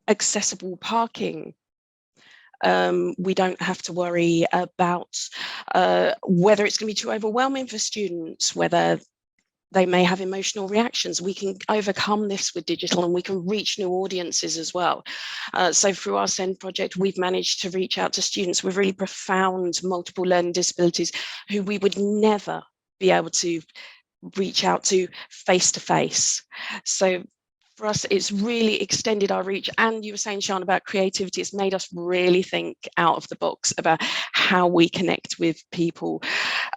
accessible parking. We don't have to worry about whether it's going to be too overwhelming for students, whether they may have emotional reactions. We can overcome this with digital, and we can reach new audiences as well. So through our SEND project, we've managed to reach out to students with really profound multiple learning disabilities who we would never be able to reach out to face to face. So for us, it's really extended our reach. And you were saying, Sian, about creativity. It's made us really think out of the box about how we connect with people.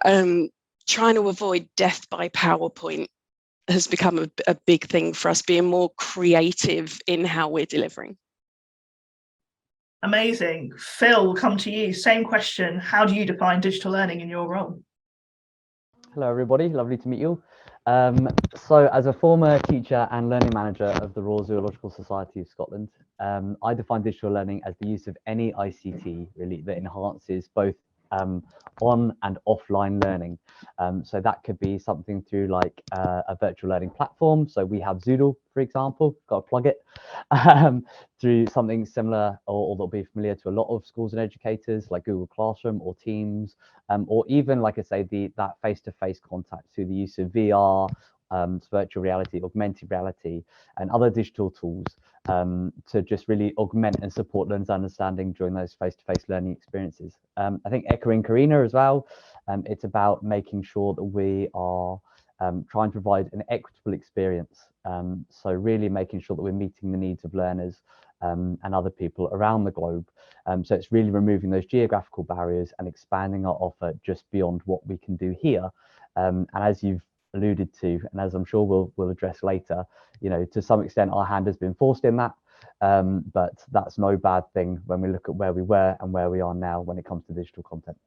Trying to avoid death by PowerPoint has become a big thing for us, being more creative in how we're delivering. Amazing. Phill, we'll come to you. Same question. How do you define digital learning in your role? Hello, everybody. Lovely to meet you. So as a former teacher and learning manager of the Royal Zoological Society of Scotland, I define digital learning as the use of any ICT really that enhances both on and offline learning. So that could be something through like a virtual learning platform. So we have Zoodle, for example, got to plug it, through something similar or that'll be familiar to a lot of schools and educators like Google Classroom or Teams, or even, like I say, that face-to-face contact through the use of VR, virtual reality, augmented reality, and other digital tools to just really augment and support learners' understanding during those face-to-face learning experiences. I think echoing Corinna as well, it's about making sure that we are trying to provide an equitable experience. So really making sure that we're meeting the needs of learners and other people around the globe. So it's really removing those geographical barriers and expanding our offer just beyond what we can do here. And as you've alluded to, and as I'm sure we'll address later, you know, to some extent our hand has been forced in that, but that's no bad thing when we look at where we were and where we are now when it comes to digital content.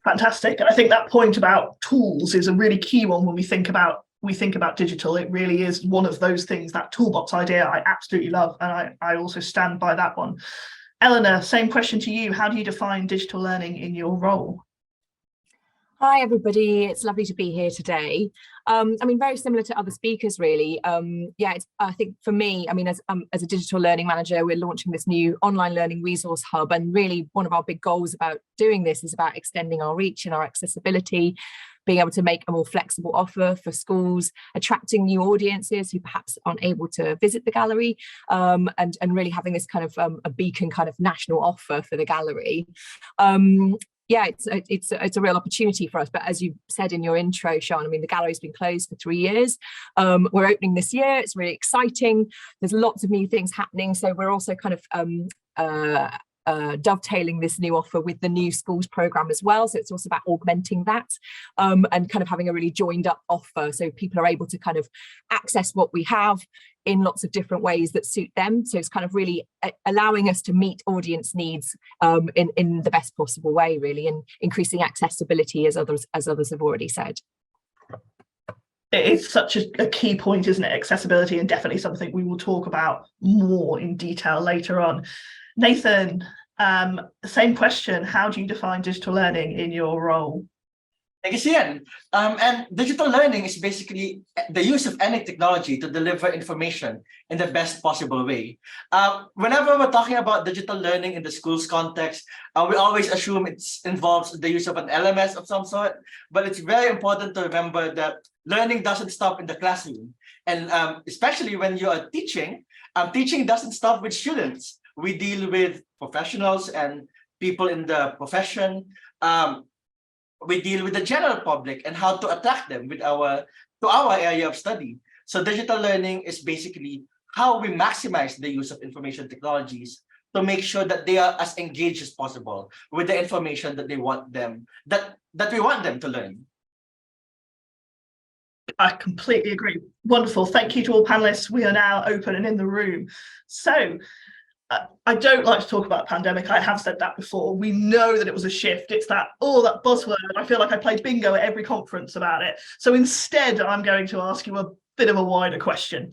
Fantastic. And I think that point about tools is a really key one when we think about digital. It really is one of those things, that toolbox idea I absolutely love, and I also stand by that one. Eleanor, same question to you. How do you define digital learning in your role? Hi, everybody. It's lovely to be here today. I mean, very similar to other speakers, really. Yeah, I think for me, I mean, as a digital learning manager, we're launching this new online learning resource hub. And really, one of our big goals about doing this is about extending our reach and our accessibility, being able to make a more flexible offer for schools, attracting new audiences who perhaps aren't able to visit the gallery, and really having this kind of a beacon kind of national offer for the gallery. Yeah, it's a real opportunity for us. But as you said in your intro, Sian, I mean, the gallery's been closed for 3 years. We're opening this year. It's really exciting. There's lots of new things happening. So we're also kind of dovetailing this new offer with the new schools program as well. So it's also about augmenting that and kind of having a really joined up offer. So people are able to kind of access what we have in lots of different ways that suit them. So it's kind of really allowing us to meet audience needs in the best possible way, really, and increasing accessibility, as others have already said. It's such a key point, isn't it? Accessibility, and definitely something we will talk about more in detail later on. Nathan, same question. How do you define digital learning in your role? Thank you, Sian. And digital learning is basically the use of any technology to deliver information in the best possible way. Whenever we're talking about digital learning in the school's context, we always assume it involves the use of an LMS of some sort, but it's very important to remember that learning doesn't stop in the classroom. And especially when you are teaching, teaching doesn't stop with students. We deal with professionals and people in the profession. We deal with the general public and how to attract them to our area of study. So digital learning is basically how we maximize the use of information technologies to make sure that they are as engaged as possible with the information that they want them, that we want them to learn. I completely agree. Wonderful. Thank you to all panelists. We are now open and in the room. So I don't like to talk about pandemic. I have said that before. We know that it was a shift. It's that buzzword. I feel like I play bingo at every conference about it. So instead, I'm going to ask you a bit of a wider question.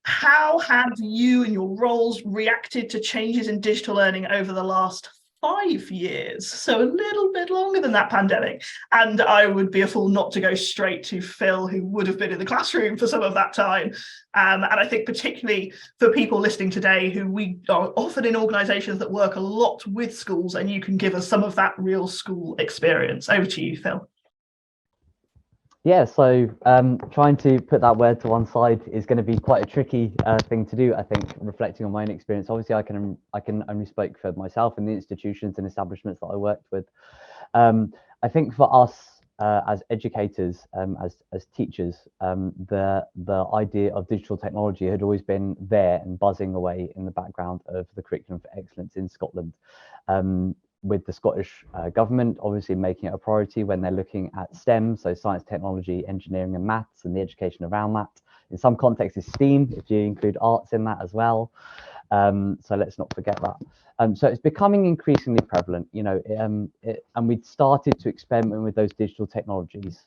How have you and your roles reacted to changes in digital learning over the last 5 years, so a little bit longer than that pandemic. And I would be a fool not to go straight to Phill, who would have been in the classroom for some of that time. And I think particularly for people listening today, who we are often in organisations that work a lot with schools, and you can give us some of that real school experience. Over to you, Phill. Yeah, so trying to put that word to one side is going to be quite a tricky thing to do, I think, reflecting on my own experience. Obviously, I can only speak for myself and the institutions and establishments that I worked with. I think for us as educators, as teachers, the idea of digital technology had always been there and buzzing away in the background of the curriculum for excellence in Scotland. With the Scottish government obviously making it a priority when they're looking at STEM, so science, technology, engineering and maths, and the education around that. In some contexts is STEAM, if you include arts in that as well. So let's not forget that. So it's becoming increasingly prevalent, you know, and we'd started to experiment with those digital technologies.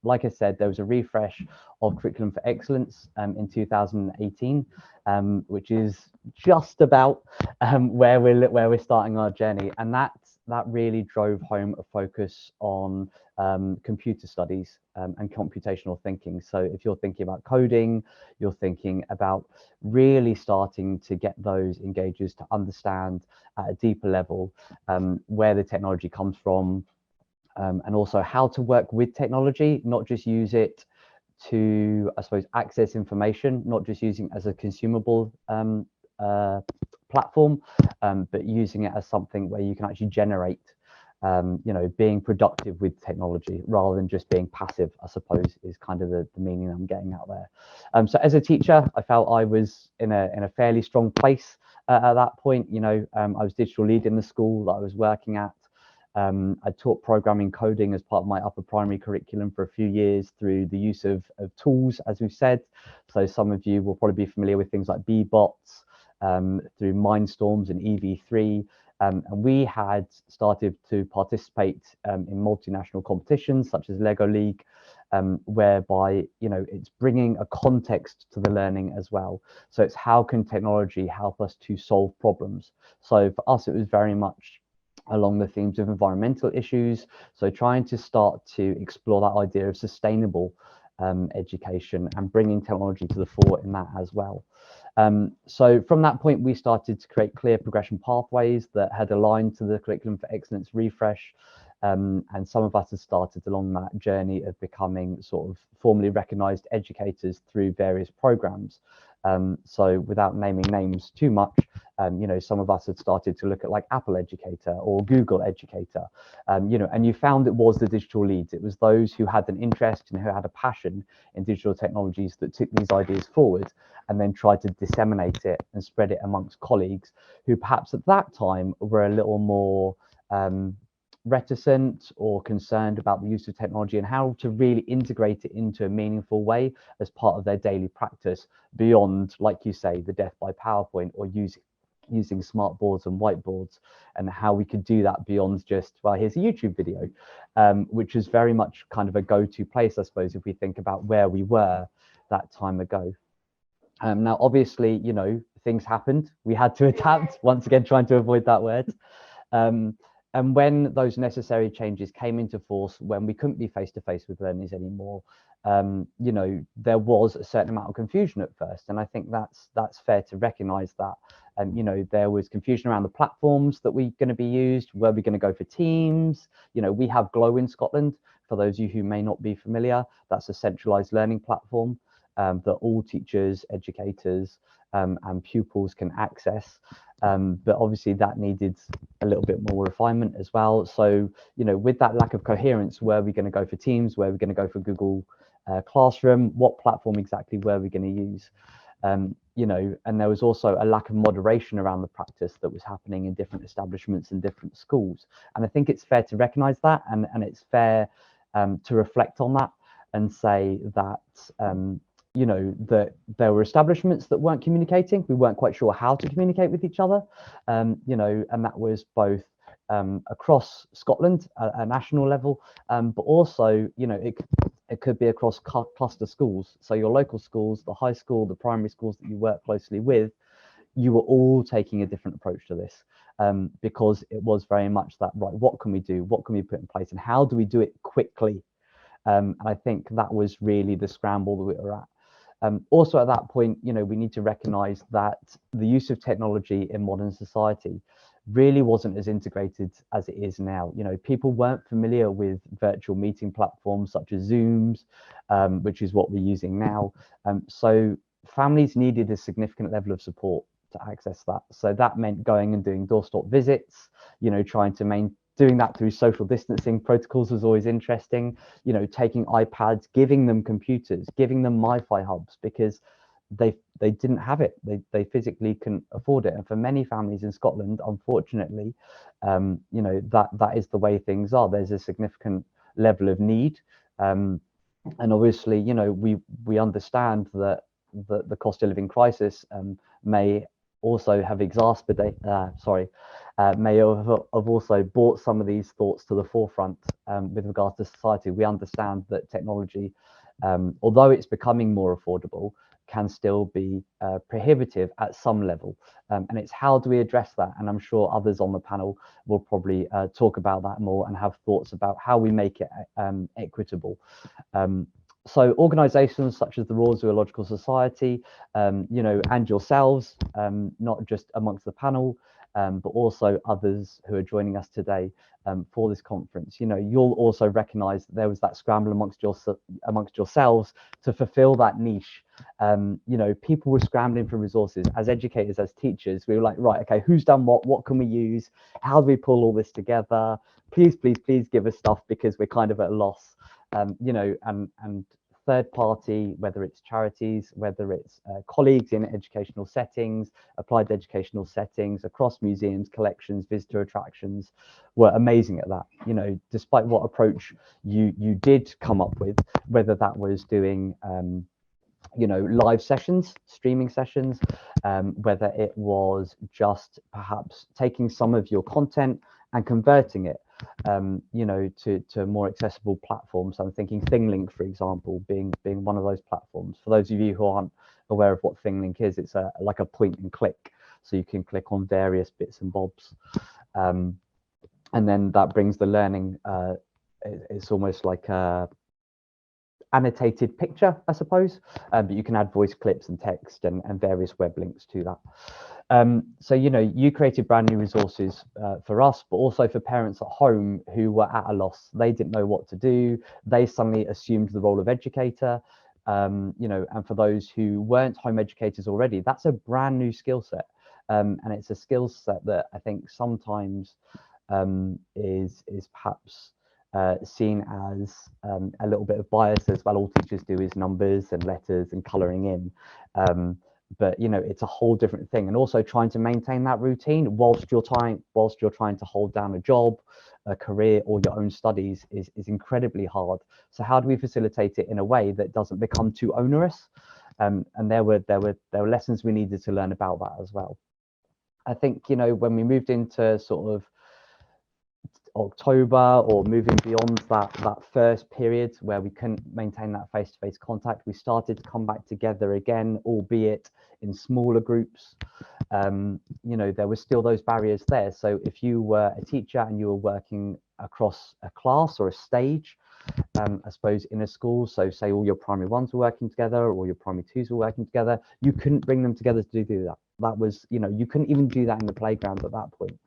Like I said, there was a refresh of Curriculum for Excellence in 2018, which is just about where we're starting our journey, and that really drove home a focus on computer studies and computational thinking. So if you're thinking about coding, you're thinking about really starting to get those engagers to understand at a deeper level where the technology comes from, and also how to work with technology, not just use it to, I suppose, access information, not just using it as a consumable platform, but using it as something where you can actually generate, you know, being productive with technology rather than just being passive, I suppose, is kind of the meaning I'm getting out there. So as a teacher, I felt I was in a fairly strong place at that point. You know, I was digital lead in the school that I was working at. I taught programming coding as part of my upper primary curriculum for a few years through the use of tools, as we've said. So some of you will probably be familiar with things like bbots, through Mindstorms and EV3. And we had started to participate in multinational competitions such as Lego League, whereby, you know, it's bringing a context to the learning as well. So it's how can technology help us to solve problems? So for us, it was very much along the themes of environmental issues. So trying to start to explore that idea of sustainable education and bringing technology to the fore in that as well. So from that point, we started to create clear progression pathways that had aligned to the Curriculum for Excellence refresh. And some of us have started along that journey of becoming sort of formally recognized educators through various programs. So without naming names too much, you know, some of us had started to look at like Apple Educator or Google Educator, you know, and you found it was the digital leads. It was those who had an interest and who had a passion in digital technologies that took these ideas forward and then tried to disseminate it and spread it amongst colleagues who perhaps at that time were a little more reticent or concerned about the use of technology and how to really integrate it into a meaningful way as part of their daily practice beyond, like you say, the death by PowerPoint or using smart boards and whiteboards, and how we could do that beyond just, well, here's a YouTube video, which is very much kind of a go-to place, I suppose, if we think about where we were that time ago. Now, obviously, you know, things happened. We had to adapt, once again, trying to avoid that word. And when those necessary changes came into force, when we couldn't be face-to-face with learners anymore, you know, there was a certain amount of confusion at first. And I think that's fair to recognize that. You know, there was confusion around the platforms that we're going to be used. Were we going to go for Teams? You know, we have Glow in Scotland. For those of you who may not be familiar, that's a centralized learning platform that all teachers, educators, and pupils can access. But obviously that needed a little bit more refinement as well. So, you know, with that lack of coherence, were we going to go for Teams? Were we going to go for Google Classroom? What platform exactly were we going to use? You know, and there was also a lack of moderation around the practice that was happening in different establishments and different schools. And I think it's fair to recognize that, and it's fair to reflect on that and say that, you know, that there were establishments that weren't communicating. We weren't quite sure how to communicate with each other, you know, and that was both across Scotland at a national level, but also, you know, it could be across cluster schools. So your local schools, the high school, the primary schools that you work closely with, you were all taking a different approach to this, because it was very much that, right, what can we do? What can we put in place? And how do we do it quickly? And I think that was really the scramble that we were at. Also at that point, you know, we need to recognize that the use of technology in modern society really wasn't as integrated as it is now. You know, people weren't familiar with virtual meeting platforms such as Zooms, which is what we're using now. So families needed a significant level of support to access that. So that meant going and doing doorstep visits, you know, trying to doing that through social distancing protocols was always interesting, you know, taking iPads, giving them computers, giving them Wi-Fi hubs, because they didn't have it. They physically couldn't afford it. And for many families in Scotland, unfortunately, you know, that is the way things are. There's a significant level of need. And obviously, you know, we understand that the cost of living crisis may also have may have also brought some of these thoughts to the forefront with regards to society. We understand that technology, although it's becoming more affordable, can still be prohibitive at some level. And it's how do we address that? And I'm sure others on the panel will probably talk about that more and have thoughts about how we make it equitable. So organisations such as the Royal Zoological Society, you know, and yourselves, not just amongst the panel, but also others who are joining us today for this conference. You know, you'll also recognise that there was that scramble amongst yourselves to fulfil that niche. You know, people were scrambling for resources. As educators, as teachers, we were like, right, okay, who's done what can we use? How do we pull all this together? Please give us stuff, because we're kind of at a loss. You know, and third party, whether it's charities, whether it's colleagues in educational settings, applied educational settings, across museums, collections, visitor attractions, were amazing at that. You know, despite what approach you did come up with, whether that was doing you know, live sessions, streaming sessions, whether it was just perhaps taking some of your content and converting it, you know, to more accessible platforms. So I'm thinking ThingLink, for example, being one of those platforms. For those of you who aren't aware of what ThingLink is, it's like a point and click, so you can click on various bits and bobs, and then that brings the learning. It's almost like a annotated picture, I suppose, but you can add voice clips and text and various web links to that. So, you know, you created brand new resources for us, but also for parents at home who were at a loss. They didn't know what to do. They suddenly assumed the role of educator, you know, and for those who weren't home educators already, that's a brand new skill set. And it's a skill set that I think sometimes is perhaps seen as a little bit of bias as well. All teachers do is numbers and letters and colouring in, but you know, it's a whole different thing. And also trying to maintain that routine whilst you're trying to hold down a job, a career, or your own studies is incredibly hard. So how do we facilitate it in a way that doesn't become too onerous? And there were lessons we needed to learn about that as well. I think, you know, when we moved into sort of October, or moving beyond that first period where we couldn't maintain that face-to-face contact, we started to come back together again, albeit in smaller groups. You know, there were still those barriers there. So if you were a teacher and you were working across a class or a stage, I suppose in a school, so say all your primary ones were working together or your primary twos were working together, you couldn't bring them together to do that. That was, you know, you couldn't even do that in the playground at that point.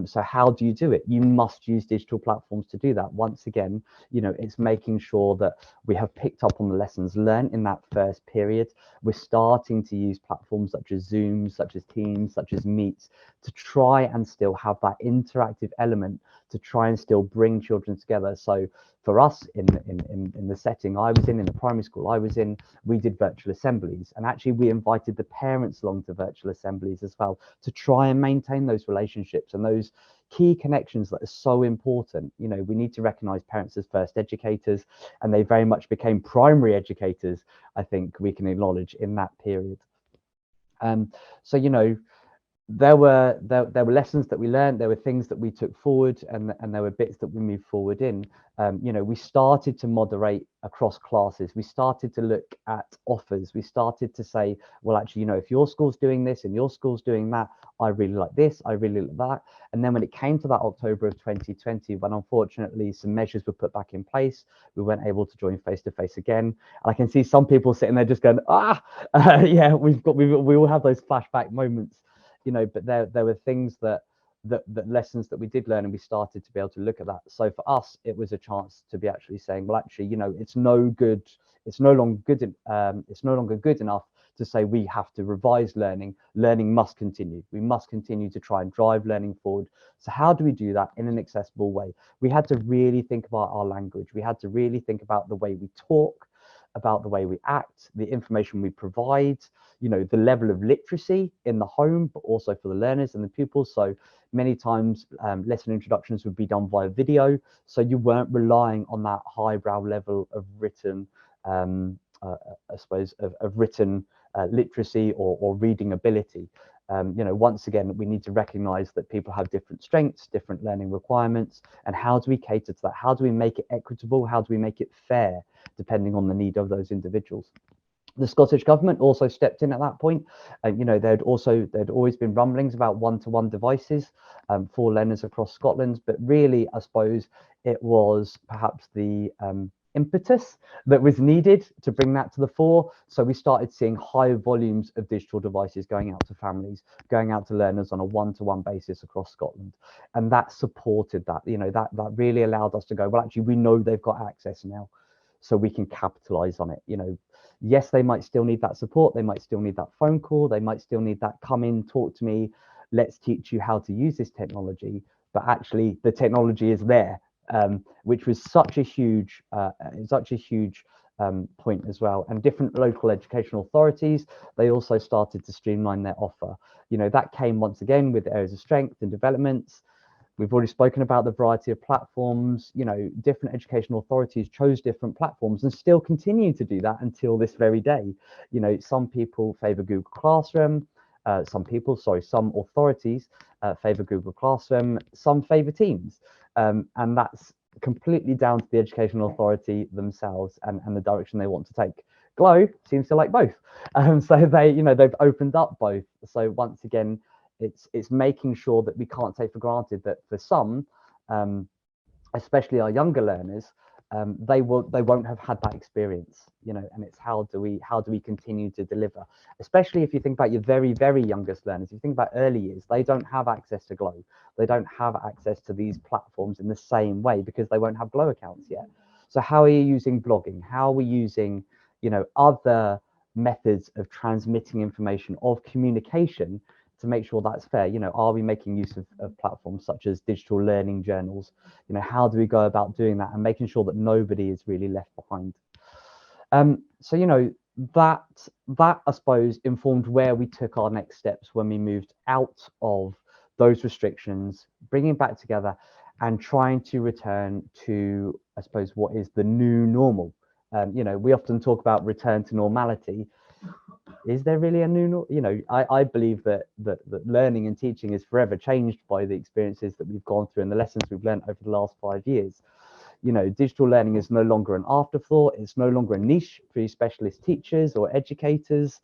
So how do you do it? You must use digital platforms to do that. Once again, you know, it's making sure that we have picked up on the lessons learned in that first period. We're starting to use platforms such as Zoom, such as Teams, such as Meet, to try and still have that interactive element, to try and still bring children together. So for us in the setting I was in the primary school I was in, we did virtual assemblies, and actually we invited the parents along to virtual assemblies as well, to try and maintain those relationships and those key connections that are so important. You know, we need to recognize parents as first educators, and they very much became primary educators, I think we can acknowledge, in that period. So, you know, there were lessons that we learned, there were things that we took forward, and there were bits that we moved forward in. You know, we started to moderate across classes. We started to look at offers. We started to say, well, actually, you know, if your school's doing this and your school's doing that, I really like this, I really like that. And then when it came to that October of 2020, when unfortunately some measures were put back in place, we weren't able to join face-to-face again. And I can see some people sitting there just going, yeah, we all have those flashback moments. You know, but there were things that lessons that we did learn, and we started to be able to look at that. So for us, it was a chance to be actually saying, well, actually, you know, it's no longer good enough to say we have to revise learning. Learning must continue. We must continue to try and drive learning forward. So how do we do that in an accessible way? We had to really think about our language. We had to really think about the way we talk, about the way we act, the information we provide, you know, the level of literacy in the home, but also for the learners and the pupils. So many times lesson introductions would be done via video. So you weren't relying on that highbrow level of written, I suppose, of written literacy or reading ability. You know, once again, we need to recognize that people have different strengths, different learning requirements, and how do we cater to that? How do we make it equitable? How do we make it fair, depending on the need of those individuals? The Scottish government also stepped in at that point. You know, there'd always been rumblings about one-to-one devices for learners across Scotland, but really, I suppose it was perhaps the impetus that was needed to bring that to the fore. So we started seeing higher volumes of digital devices going out to families, going out to learners on a one-to-one basis across Scotland. And that supported that, you know, that really allowed us to go, well, actually, we know they've got access now, so we can capitalize on it. You know, yes, they might still need that support. They might still need that phone call. They might still need that come in, talk to me. Let's teach you how to use this technology. But actually, the technology is there, which was such a huge point as well. And different local educational authorities, they also started to streamline their offer. You know, that came once again with areas of strength and developments. We've already spoken about the variety of platforms. You know, different educational authorities chose different platforms and still continue to do that until this very day. You know, some people favor Google Classroom, some authorities favor Google Classroom, some favor Teams. And that's completely down to the educational authority themselves and the direction they want to take. Glow seems to like both. So they've opened up both. So once again, it's making sure that we can't take for granted that for some, especially our younger learners, they won't have had that experience, you know. And it's how do we continue to deliver, especially if you think about your very, very youngest learners. If you think about early years, they don't have access to Glow. They don't have access to these platforms in the same way because they won't have Glow accounts yet. So how are you using blogging? How are we using, you know, other methods of transmitting information, of communication, to make sure that's fair? You know, are we making use of platforms such as digital learning journals? You know, how do we go about doing that and making sure that nobody is really left behind? So, you know, that I suppose informed where we took our next steps when we moved out of those restrictions, bringing back together and trying to return to, I suppose, what is the new normal. You know, we often talk about return to normality. Is there really a new, you know, I believe that learning and teaching is forever changed by the experiences that we've gone through and the lessons we've learned over the last 5 years. You know, digital learning is no longer an afterthought. It's no longer a niche for specialist teachers or educators.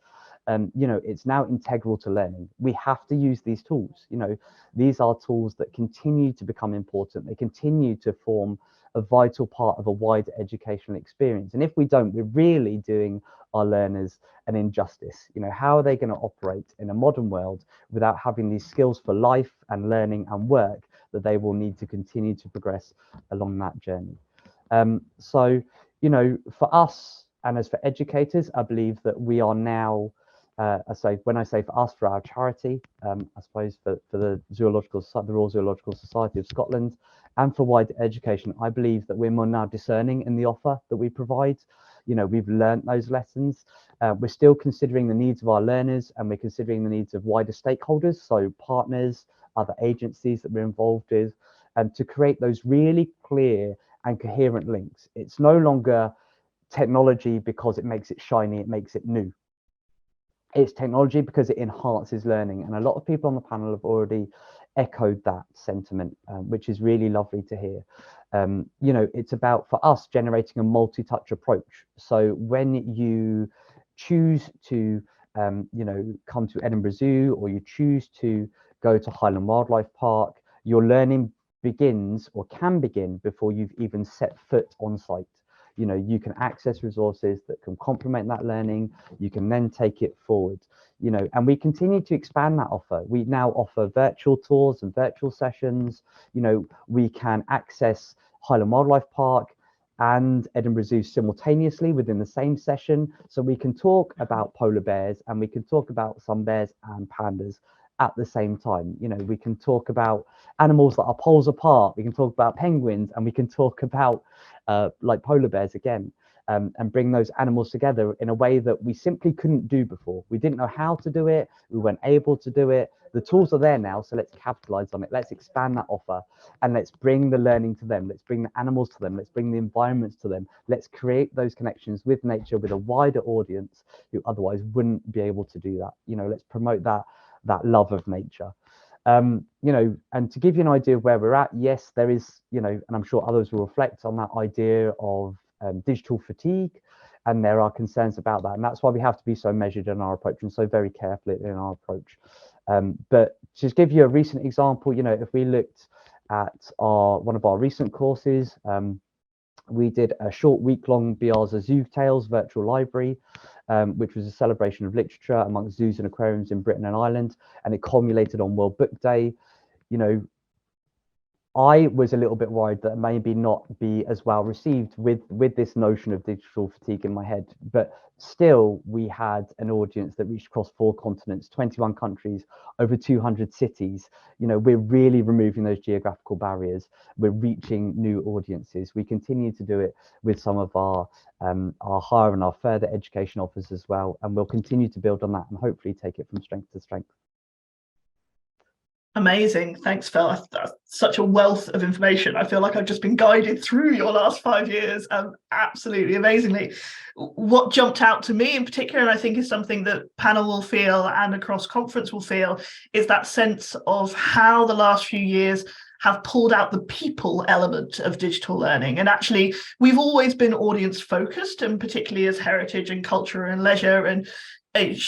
You know, it's now integral to learning. We have to use these tools. You know, these are tools that continue to become important. They continue to form a vital part of a wider educational experience. And if we don't, we're really doing our learners an injustice. You know, how are they going to operate in a modern world without having these skills for life and learning and work that they will need to continue to progress along that journey? So, you know, for us and as for educators, I believe that we are now, when I say for us, for our charity, I suppose for the Royal Zoological Society of Scotland, and for wider education, I believe that we're more now discerning in the offer that we provide. You know, we've learnt those lessons. We're still considering the needs of our learners, and we're considering the needs of wider stakeholders, so partners, other agencies that we're involved with, and to create those really clear and coherent links. It's no longer technology because it makes it shiny, it makes it new. It's technology because it enhances learning, and a lot of people on the panel have already echoed that sentiment, which is really lovely to hear. You know, it's about, for us, generating a multi-touch approach. So when you choose to you know, come to Edinburgh Zoo, or you choose to go to Highland Wildlife Park, your learning begins, or can begin, before you've even set foot on site. You know, you can access resources that can complement that learning. You can then take it forward, you know, and we continue to expand that offer. We now offer virtual tours and virtual sessions. You know, we can access Highland Wildlife Park and Edinburgh Zoo simultaneously within the same session. So we can talk about polar bears, and we can talk about sun bears and pandas at the same time. You know, we can talk about animals that are poles apart, we can talk about penguins, and we can talk about like polar bears again, and bring those animals together in a way that we simply couldn't do before. We didn't know how to do it, we weren't able to do it. The tools are there now, so let's capitalize on it. Let's expand that offer, and let's bring the learning to them. Let's bring the animals to them. Let's bring the environments to them. Let's create those connections with nature, with a wider audience who otherwise wouldn't be able to do that. You know, let's promote that love of nature. You know, and to give you an idea of where we're at, yes, there is, you know, and I'm sure others will reflect on that idea of digital fatigue, and there are concerns about that, and that's why we have to be so measured in our approach and so very careful in our approach. But to give you a recent example, you know, if we looked at one of our recent courses, we did a short week-long Biarza Zoo Tales virtual library, which was a celebration of literature amongst zoos and aquariums in Britain and Ireland, and it culminated on World Book Day. You know, I was a little bit worried that it maybe not be as well received with this notion of digital fatigue in my head, but still we had an audience that reached across 4 continents, 21 countries, over 200 cities. You know, we're really removing those geographical barriers. We're reaching new audiences. We continue to do it with some of our higher and our further education offers as well, and we'll continue to build on that and hopefully take it from strength to strength. Amazing. Thanks, Phill. That's such a wealth of information. I feel like I've just been guided through your last 5 years, absolutely amazingly. What jumped out to me in particular, and I think is something that panel will feel and across conference will feel, is that sense of how the last few years have pulled out the people element of digital learning. And actually, we've always been audience focused, and particularly as heritage and culture and leisure and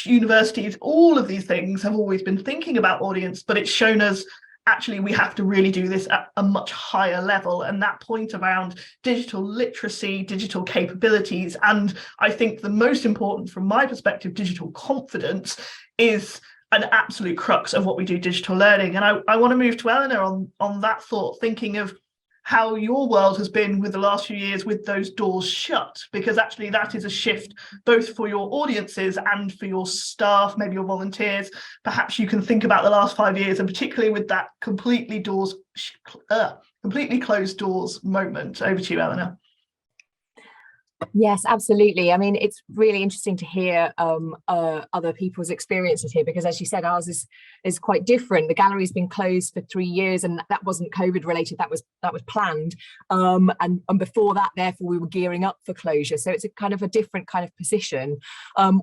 universities, all of these things have always been thinking about audience, but it's shown us actually we have to really do this at a much higher level. And that point around digital literacy, digital capabilities, and I think the most important from my perspective, digital confidence, is an absolute crux of what we do digital learning. And I want to move to Eleanor on that thought, thinking of how your world has been with the last few years with those doors shut, because actually that is a shift both for your audiences and for your staff, maybe your volunteers. Perhaps you can think about the last 5 years, and particularly with that completely closed doors moment. Over to you, Eleanor. Yes, absolutely. I mean, it's really interesting to hear other people's experiences here, because as you said, ours is quite different. The gallery's been closed for 3 years, and that wasn't COVID related, that was planned. And before that, therefore, we were gearing up for closure. So it's a kind of a different kind of position,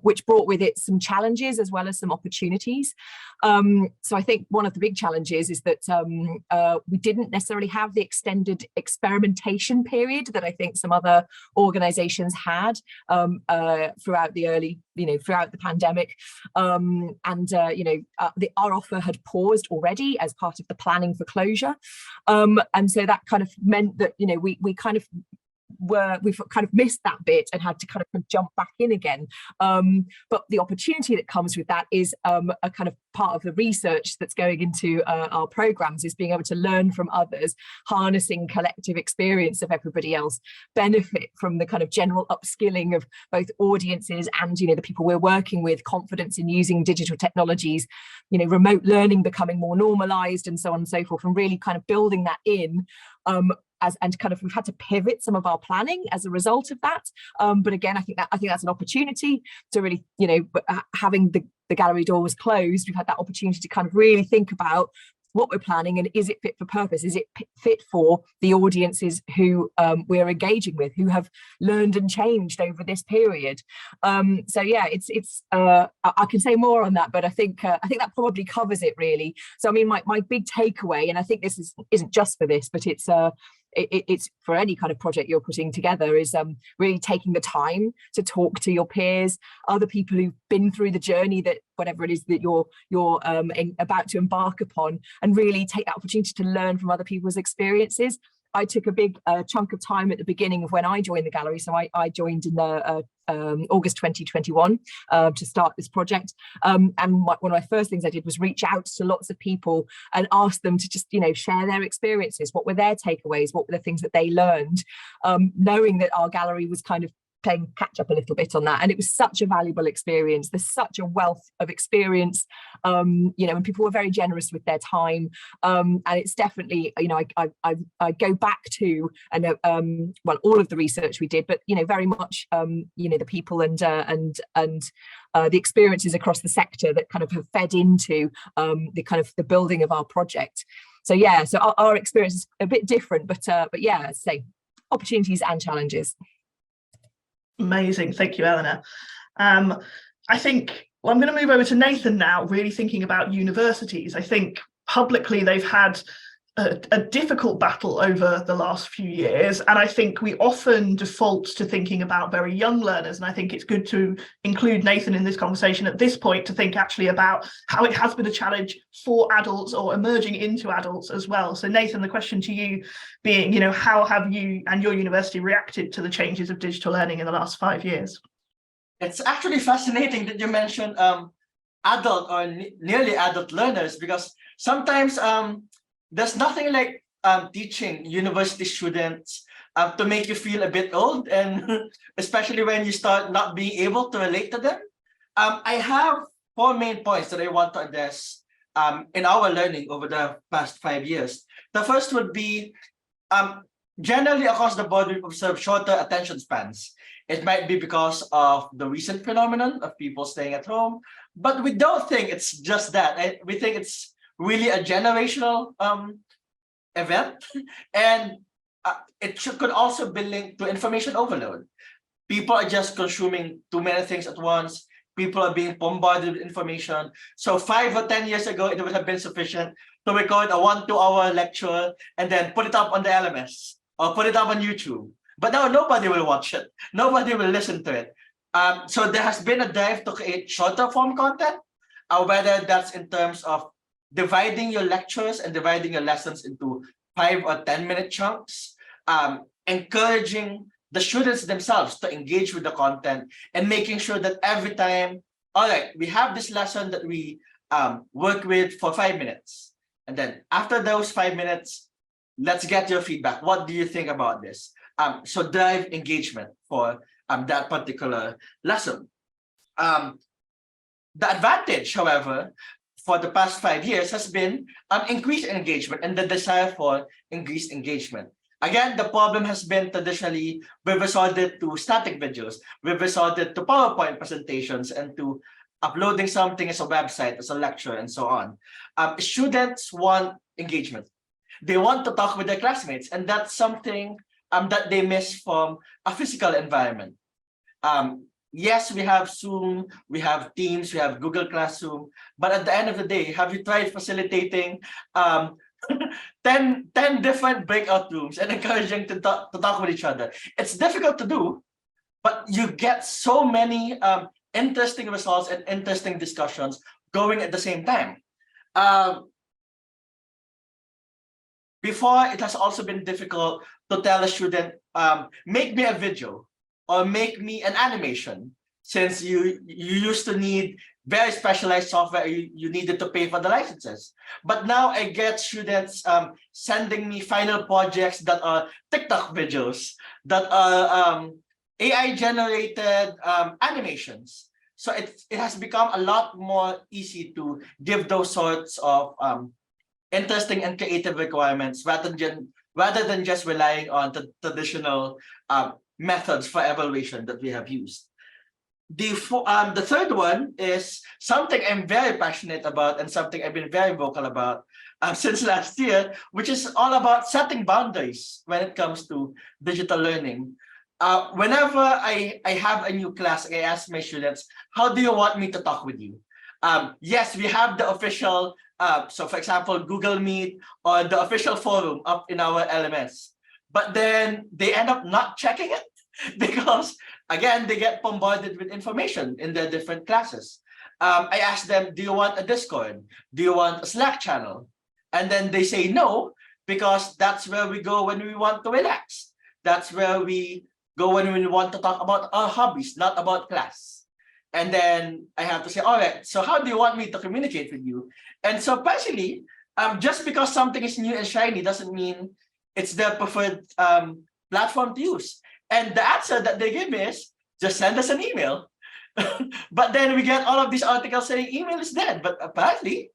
which brought with it some challenges as well as some opportunities. So I think one of the big challenges is that we didn't necessarily have the extended experimentation period that I think some other organizations had throughout the pandemic, our offer had paused already as part of the planning for closure, and so that kind of meant that we've kind of missed that bit and had to kind of jump back in again. But the opportunity that comes with that is a kind of part of the research that's going into our programs, is being able to learn from others, harnessing collective experience of everybody else, benefit from the kind of general upskilling of both audiences and the people we're working with, confidence in using digital technologies, remote learning becoming more normalized, and so on and so forth, and really kind of building that in. We've had to pivot some of our planning as a result of that. But again, I think that's an opportunity to really, having the gallery doors closed, we've had that opportunity to kind of really think about what we're planning, and is it fit for purpose? Is it fit for the audiences who we're engaging with, who have learned and changed over this period? So yeah, I can say more on that, but I think that probably covers it really. So I mean, my big takeaway, and I think this isn't just for this, but it's for any kind of project you're putting together, is really taking the time to talk to your peers, other people who've been through the journey, that whatever it is that you're about to embark upon, and really take that opportunity to learn from other people's experiences. I took a big chunk of time at the beginning of when I joined the gallery. So I joined in August 2021 to start this project. And one of my first things I did was reach out to lots of people and ask them to just, share their experiences. What were their takeaways? What were the things that they learned? Knowing that our gallery was kind of playing catch up a little bit on that, and it was such a valuable experience. There's such a wealth of experience, and people were very generous with their time, and it's definitely, I go back to, and all of the research we did, but very much the people and the experiences across the sector that kind of have fed into the building of our project. So yeah, so our experience is a bit different, but yeah, say opportunities and challenges. Amazing. Thank you, Eleanor. I think, I'm going to move over to Nathan now, really thinking about universities. I think publicly they've had a difficult battle over the last few years, and I think we often default to thinking about very young learners, and I think it's good to include Nathan in this conversation at this point to think actually about how it has been a challenge for adults or emerging into adults as well. So Nathan, the question to you being, how have you and your university reacted to the changes of digital learning in the last 5 years? It's actually fascinating that you mentioned adult or nearly adult learners, because sometimes there's nothing like teaching university students to make you feel a bit old, and especially when you start not being able to relate to them. I have 4 main points that I want to address in our learning over the past 5 years. The first would be, generally across the board, we've observed shorter attention spans. It might be because of the recent phenomenon of people staying at home, but we don't think it's just that. We think it's really a generational event, and could also be linked to information overload. People are just consuming too many things at once. People are being bombarded with information. So 5 or 10 years ago, it would have been sufficient to record a 1-2 hour lecture and then put it up on the LMS or put it up on YouTube. But now nobody will watch it. Nobody will listen to it. So there has been a drive to create shorter form content, whether that's in terms of dividing your lectures and dividing your lessons into 5 or 10-minute chunks, encouraging the students themselves to engage with the content, and making sure that every time, all right, we have this lesson that we work with for 5 minutes. And then after those 5 minutes, let's get your feedback. What do you think about this? So drive engagement for that particular lesson. The advantage, however, for the past 5 years has been increased engagement and the desire for increased engagement. Again, the problem has been traditionally we've resorted to static videos, we've resorted to PowerPoint presentations, and to uploading something as a website, as a lecture, and so on. Students want engagement. They want to talk with their classmates, and that's something that they miss from a physical environment. Yes, we have Zoom, we have Teams, we have Google Classroom, but at the end of the day, have you tried facilitating 10 different breakout rooms and encouraging to talk with each other? It's difficult to do, but you get so many interesting results and interesting discussions going at the same time. Before, it has also been difficult to tell a student, make me a video or make me an animation, since you used to need very specialized software, you needed to pay for the licenses. But now I get students sending me final projects that are TikTok videos, that are AI-generated animations. So it has become a lot more easy to give those sorts of interesting and creative requirements rather than just relying on the traditional methods for evaluation that we have used. The third one is something I'm very passionate about and something I've been very vocal about since last year, which is all about setting boundaries when it comes to digital learning. Whenever I have a new class, I ask my students, how do you want me to talk with you? Yes, we have the official, so for example, Google Meet or the official forum up in our LMS, but then they end up not checking it because, again, they get bombarded with information in their different classes. I ask them, do you want a Discord? Do you want a Slack channel? And then they say no, because that's where we go when we want to relax. That's where we go when we want to talk about our hobbies, not about class. And then I have to say, all right, so how do you want me to communicate with you? And so partially, just because something is new and shiny doesn't mean it's the preferred platform to use. And the answer that they give me is, just send us an email. But then we get all of these articles saying email is dead. But apparently,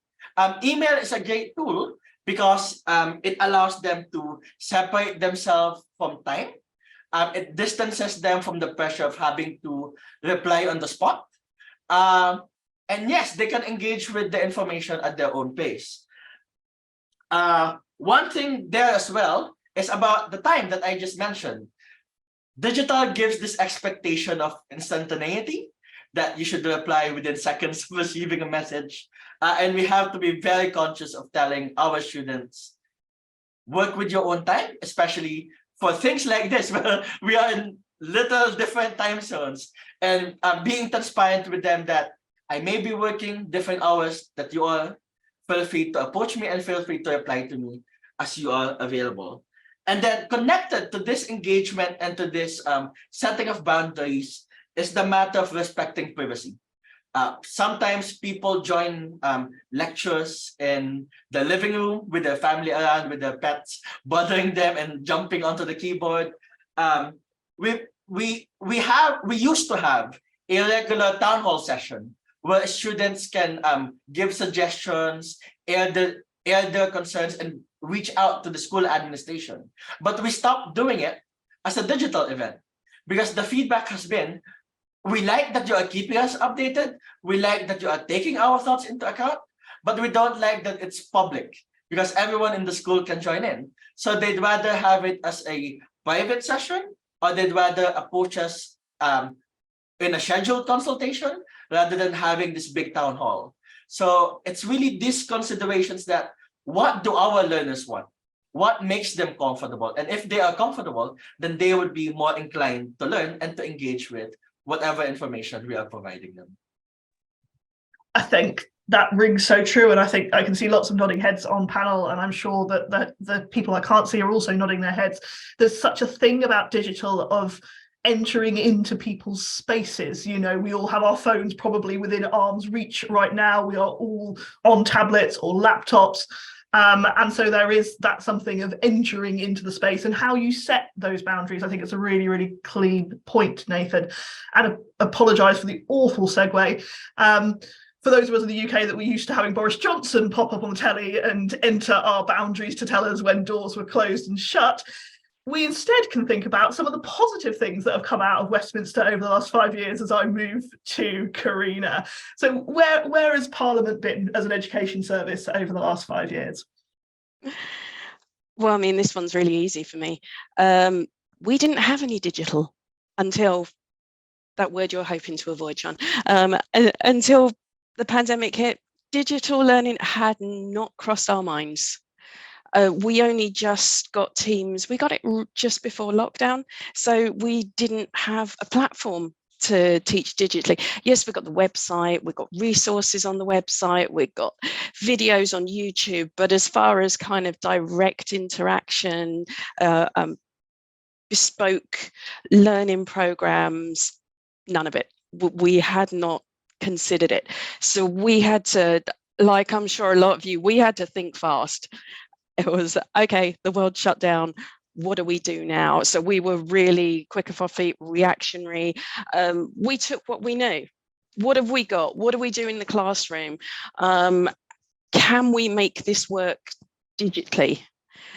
email is a great tool because it allows them to separate themselves from time. It distances them from the pressure of having to reply on the spot. And yes, they can engage with the information at their own pace. One thing there as well is about the time that I just mentioned. Digital gives this expectation of instantaneity, that you should reply within seconds of receiving a message. And we have to be very conscious of telling our students, work with your own time, especially for things like this, where we are in little different time zones, and being transparent with them that I may be working different hours, that you are, feel free to approach me and feel free to reply to me as you are available. And then connected to this engagement and to this setting of boundaries is the matter of respecting privacy. Sometimes people join lectures in the living room with their family around, with their pets, bothering them and jumping onto the keyboard. We used to have a regular town hall session where students can give suggestions, air their concerns, and reach out to the school administration. But we stopped doing it as a digital event because the feedback has been, we like that you are keeping us updated, we like that you are taking our thoughts into account, but we don't like that it's public because everyone in the school can join in. So they'd rather have it as a private session, or they'd rather approach us in a scheduled consultation rather than having this big town hall. So it's really these considerations that, what do our learners want? What makes them comfortable? And if they are comfortable, then they would be more inclined to learn and to engage with whatever information we are providing them. I think that rings so true, and I think I can see lots of nodding heads on panel, and I'm sure that the people I can't see are also nodding their heads. There's such a thing about digital of entering into people's spaces. You know, we all have our phones probably within arm's reach right now. We are all on tablets or laptops. And so there is that something of entering into the space, and how you set those boundaries. I think it's a really, really clean point, Nathan. And apologise for the awful segue. For those of us in the UK that were used to having Boris Johnson pop up on the telly and enter our boundaries to tell us when doors were closed and shut, we instead can think about some of the positive things that have come out of Westminster over the last 5 years as I move to Corinna. So where has Parliament been as an education service over the last 5 years? Well, I mean, this one's really easy for me. We didn't have any digital until that word you're hoping to avoid, John. Until the pandemic hit, digital learning had not crossed our minds. We only just got Teams. We got it just before lockdown, so we didn't have a platform to teach digitally. Yes, we've got the website, we've got resources on the website, we've got videos on YouTube, but as far as kind of direct interaction, bespoke learning programs, none of it. We had not considered it. So we had to, like I'm sure a lot of you, we had to think fast. It was, okay, the world shut down. What do we do now? So we were really quick off our feet, reactionary. We took what we knew. What have we got? What do we do in the classroom? Can we make this work digitally?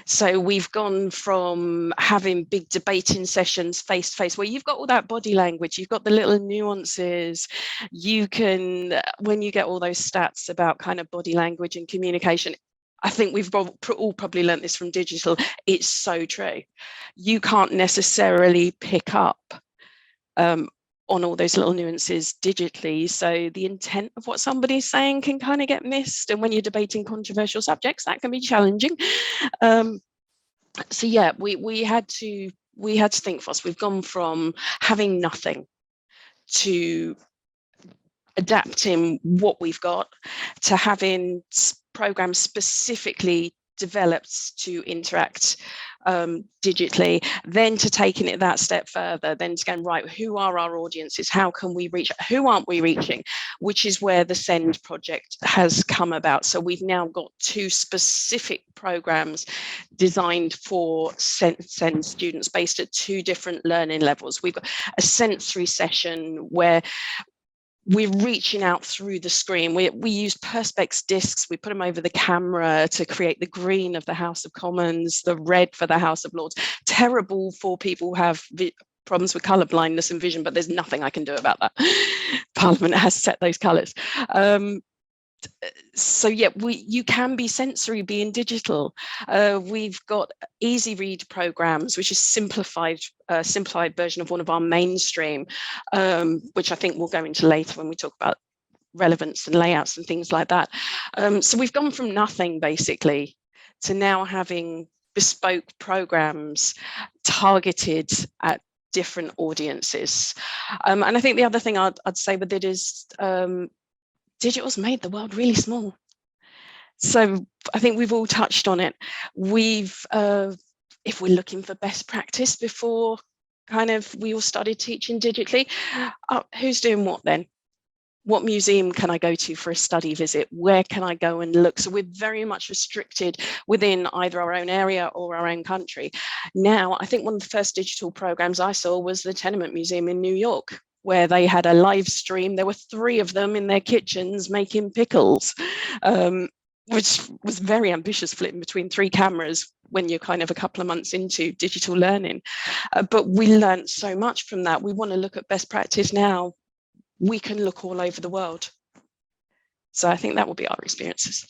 So we've gone from having big debating sessions face to face, where you've got all that body language, you've got the little nuances, you can, when you get all those stats about kind of body language and communication, I think we've all probably learnt this from digital. It's so true. You can't necessarily pick up on all those little nuances digitally. So the intent of what somebody's saying can kind of get missed. And when you're debating controversial subjects, that can be challenging. So yeah, we had to think fast. We've gone from having nothing to adapting what we've got to having programs specifically developed to interact digitally, then to taking it that step further, then to going, right, who are our audiences? How can we reach? Who aren't we reaching? Which is where the SEND project has come about. So we've now got 2 specific programs designed for SEND students based at 2 different learning levels. We've got a sensory session where we're reaching out through the screen. We use Perspex discs. We put them over the camera to create the green of the House of Commons, the red for the House of Lords. Terrible for people who have problems with colour blindness and vision, but there's nothing I can do about that. Parliament has set those colours. So yeah, you can be sensory being digital. We've got easy read programs, which is simplified version of one of our mainstream, which I think we'll go into later when we talk about relevance and layouts and things like that. So we've gone from nothing basically to now having bespoke programs targeted at different audiences. And I think the other thing I'd say with it is digital's made the world really small. So I think we've all touched on it. We've, if we're looking for best practice before kind of we all started teaching digitally, who's doing what then? What museum can I go to for a study visit? Where can I go and look? So we're very much restricted within either our own area or our own country. Now, I think one of the first digital programs I saw was the Tenement Museum in New York, where they had a live stream. There were 3 of them in their kitchens making pickles, which was very ambitious, flipping between 3 cameras when you're kind of a couple of months into digital learning. But we learned so much from that. We want to look at best practice now. We can look all over the world. So I think that will be our experiences.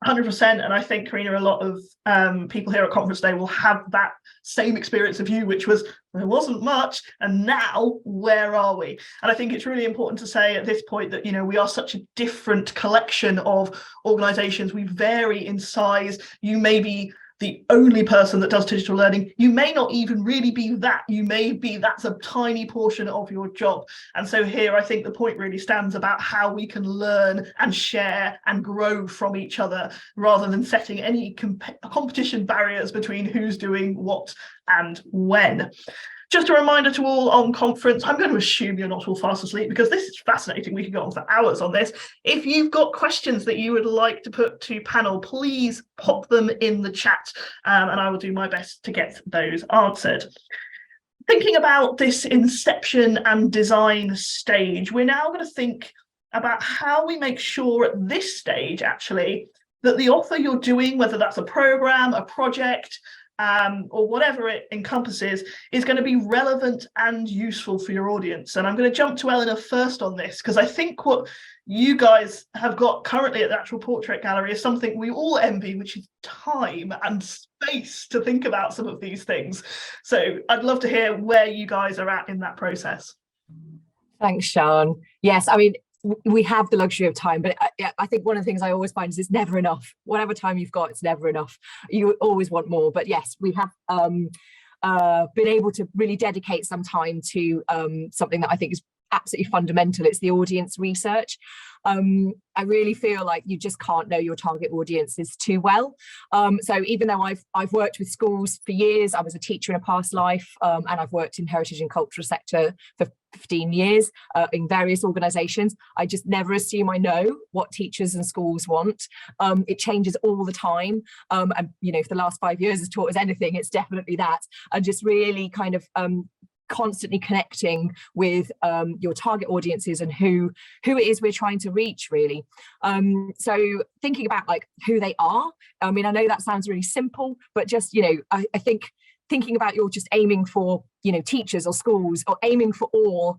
100%, and I think, Corinna, a lot of people here at Conference Day will have that same experience of you, which was there wasn't much, and now where are we? And I think it's really important to say at this point that, you know, we are such a different collection of organisations. We vary in size. You may be the only person that does digital learning. You may not even really be that. You may be, that's a tiny portion of your job. And so here, I think the point really stands about how we can learn and share and grow from each other, rather than setting any competition barriers between who's doing what and when. Just a reminder to all on conference, I'm going to assume you're not all fast asleep because this is fascinating. We could go on for hours on this. If you've got questions that you would like to put to panel, please pop them in the chat and I will do my best to get those answered. Thinking about this inception and design stage, we're now going to think about how we make sure at this stage, actually, that the offer you're doing, whether that's a program, a project, or whatever it encompasses, is going to be relevant and useful for your audience. And I'm going to jump to Eleanor first on this, because I think what you guys have got currently at the Actual Portrait Gallery is something we all envy, which is time and space to think about some of these things. So I'd love to hear where you guys are at in that process. Thanks, Sian. Yes, I mean, we have the luxury of time, but I think one of the things I always find is it's never enough. Whatever time you've got, it's never enough. You always want more. But yes, we have been able to really dedicate some time to something that I think is absolutely fundamental. It's the audience research. I really feel like you just can't know your target audiences too well. So even though I've worked with schools for years, I was a teacher in a past life, and I've worked in heritage and cultural sector for 15 years in various organisations. I just never assume I know what teachers and schools want. It changes all the time. And you know, if the last 5 years has taught us anything, it's definitely that. And just really kind of constantly connecting with your target audiences and who it is we're trying to reach, really. So thinking about like who they are, I mean, I know that sounds really simple, but just, you know, I think thinking about you're just aiming for, you know, teachers or schools, or aiming for all,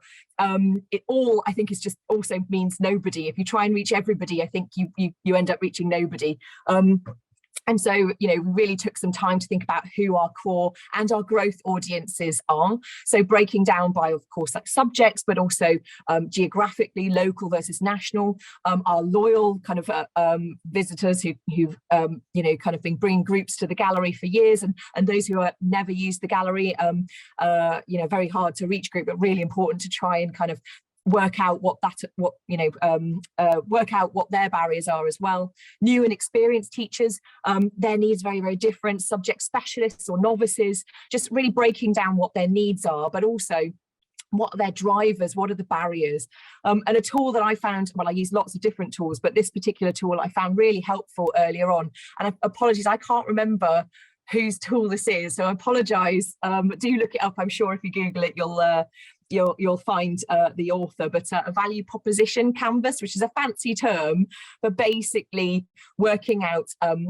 it all, I think, is just also means nobody. If you try and reach everybody, I think you end up reaching nobody. And so, you know, really took some time to think about who our core and our growth audiences are. So breaking down by, of course, like subjects, but also geographically, local versus national, our loyal kind of visitors who've, you know, kind of been bringing groups to the gallery for years, and those who are never used the gallery, you know, very hard to reach group, but really important to try and kind of work out what their barriers are as well. New and experienced teachers, their needs very, very different. Subject specialists or novices, just really breaking down what their needs are, but also what are their drivers, what are the barriers. And a tool that I found, well, I use lots of different tools, but this particular tool I found really helpful earlier on. And apologies, I can't remember whose tool this is, so I apologize, but do look it up. I'm sure if you Google it, you'll find the author. But a value proposition canvas, which is a fancy term, but basically working out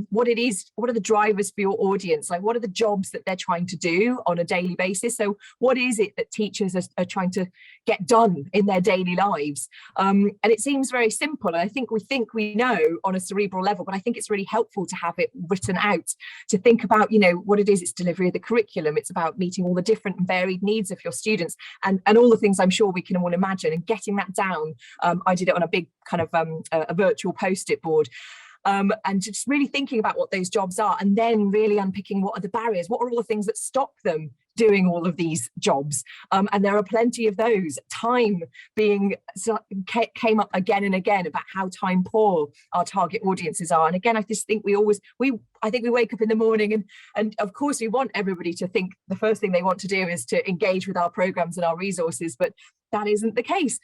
what it is, what are the drivers for your audience, like what are the jobs that they're trying to do on a daily basis. So what is it that teachers are trying to get done in their daily lives? And it seems very simple, and I think we know on a cerebral level, but I think it's really helpful to have it written out, to think about, you know, what it is. It's delivery of the curriculum, it's about meeting all the different and varied needs of your students, and all the things I'm sure we can all imagine, and getting that down. I did it on a big kind of a virtual post-it board, and just really thinking about what those jobs are, and then really unpicking what are the barriers, what are all the things that stop them doing all of these jobs. And there are plenty of those. Time being came up again and again about how time poor our target audiences are. And again, I just think I think we wake up in the morning and of course we want everybody to think the first thing they want to do is to engage with our programs and our resources, but that isn't the case.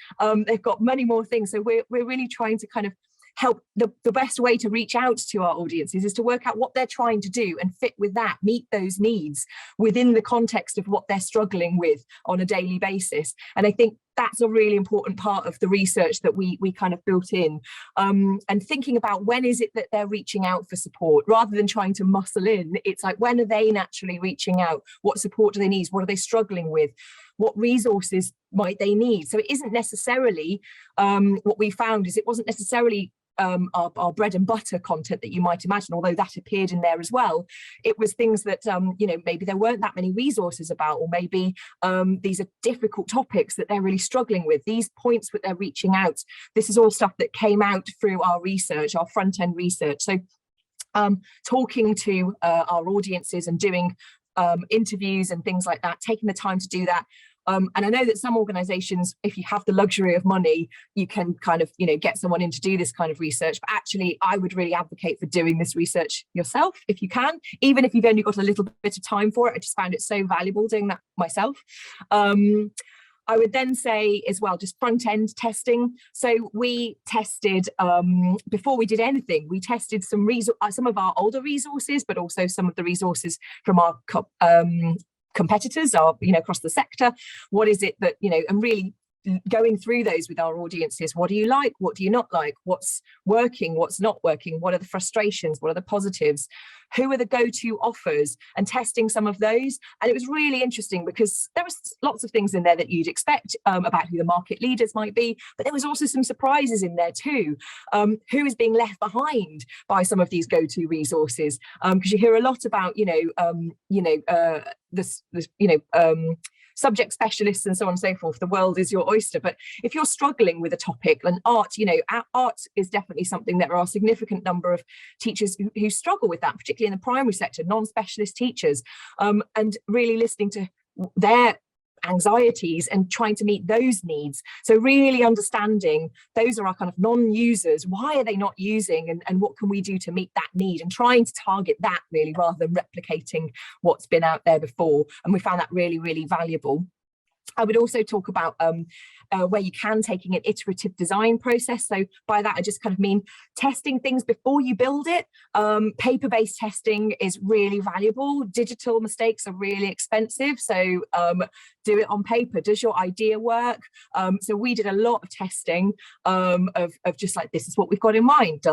They've got many more things. So we're really trying to kind of help. The best way to reach out to our audiences is to work out what they're trying to do and fit with that, meet those needs within the context of what they're struggling with on a daily basis. And I think that's a really important part of the research that we kind of built in, and thinking about when is it that they're reaching out for support, rather than trying to muscle in. It's like, when are they naturally reaching out? What support do they need? What are they struggling with? What resources might they need? So it isn't necessarily, what we found is it wasn't necessarily our bread and butter content that you might imagine, although that appeared in there as well. It was things that, you know, maybe there weren't that many resources about, or maybe these are difficult topics that they're really struggling with, these points that they're reaching out. This is all stuff that came out through our research, our front end research. So talking to our audiences and doing interviews and things like that, taking the time to do that. And I know that some organizations, if you have the luxury of money, you can kind of, you know, get someone in to do this kind of research. But actually, I would really advocate for doing this research yourself if you can, even if you've only got a little bit of time for it. I just found it so valuable doing that myself. I would then say as well, just front end testing. So we tested, before we did anything, we tested some of our older resources, but also some of the resources from our competitors are, you know, across the sector. What is it that, you know, and really going through those with our audiences. What do you like? What do you not like? What's working? What's not working? What are the frustrations? What are the positives? Who are the go-to offers? And testing some of those. And it was really interesting because there was lots of things in there that you'd expect about who the market leaders might be, but there was also some surprises in there too. Who is being left behind by some of these go-to resources? Because you hear a lot about, subject specialists and so on and so forth. The world is your oyster. But if you're struggling with a topic, and art is definitely something that there are a significant number of teachers who struggle with that, particularly in the primary sector, non-specialist teachers, and really listening to their anxieties and trying to meet those needs. So really understanding those are our kind of non-users. Why are they not using, and what can we do to meet that need, and trying to target that really rather than replicating what's been out there before. And we found that really, really valuable. I would also talk about where you can, taking an iterative design process. So by that, I just kind of mean testing things before you build it. Paper-based testing is really valuable. Digital mistakes are really expensive. So do it on paper. Does your idea work? So we did a lot of testing of just like, this is what we've got in mind.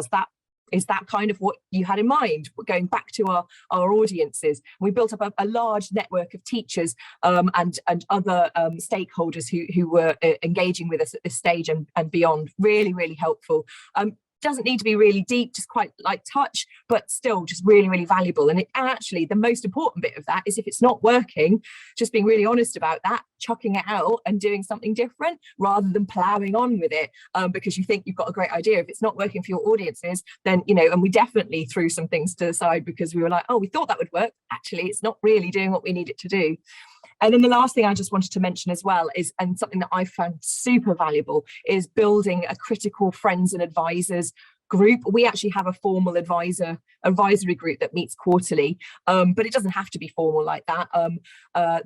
Is that kind of what you had in mind? Going back to our audiences, we built up a large network of teachers and other stakeholders who were engaging with us at this stage and beyond. Really, really helpful. Doesn't need to be really deep, just quite light touch, but still just really, really valuable. And actually the most important bit of that is, if it's not working, just being really honest about that, chucking it out and doing something different rather than plowing on with it because you think you've got a great idea. If it's not working for your audiences, then, you know, and we definitely threw some things to the side because we were like, oh, we thought that would work. Actually, it's not really doing what we need it to do. And then the last thing I just wanted to mention as well is, and something that I found super valuable, is building a critical friends and advisors group. We actually have a formal advisory group that meets quarterly, but it doesn't have to be formal like that.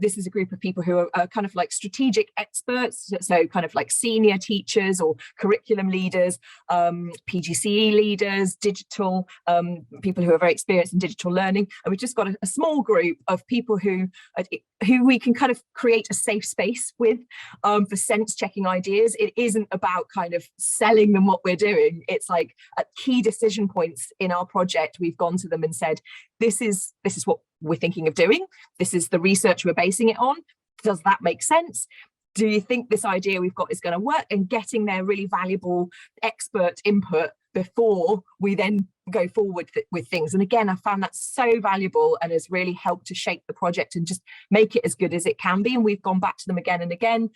This is a group of people who are kind of like strategic experts, so kind of like senior teachers or curriculum leaders, PGCE leaders, digital people who are very experienced in digital learning. And we've just got a small group of people who we can kind of create a safe space with for sense checking ideas. It isn't about kind of selling them what we're doing. It's like at key decision points in our project, we've gone to them and said, this is what we're thinking of doing. This is the research we're basing it on. Does that make sense? Do you think this idea we've got is going to work? And getting their really valuable expert input before we then go forward with things. And again, I found that so valuable and has really helped to shape the project and just make it as good as it can be. And we've gone back to them again and again.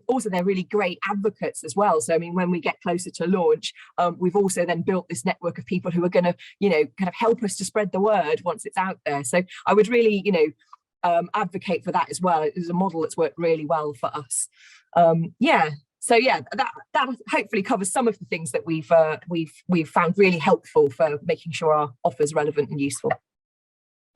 Also, they're really great advocates as well. So, I mean, when we get closer to launch, we've also then built this network of people who are going to, you know, kind of help us to spread the word once it's out there. So I would really, you know, advocate for that as well. It was a model that's worked really well for us. So yeah, that hopefully covers some of the things that we've found really helpful for making sure our offer is relevant and useful.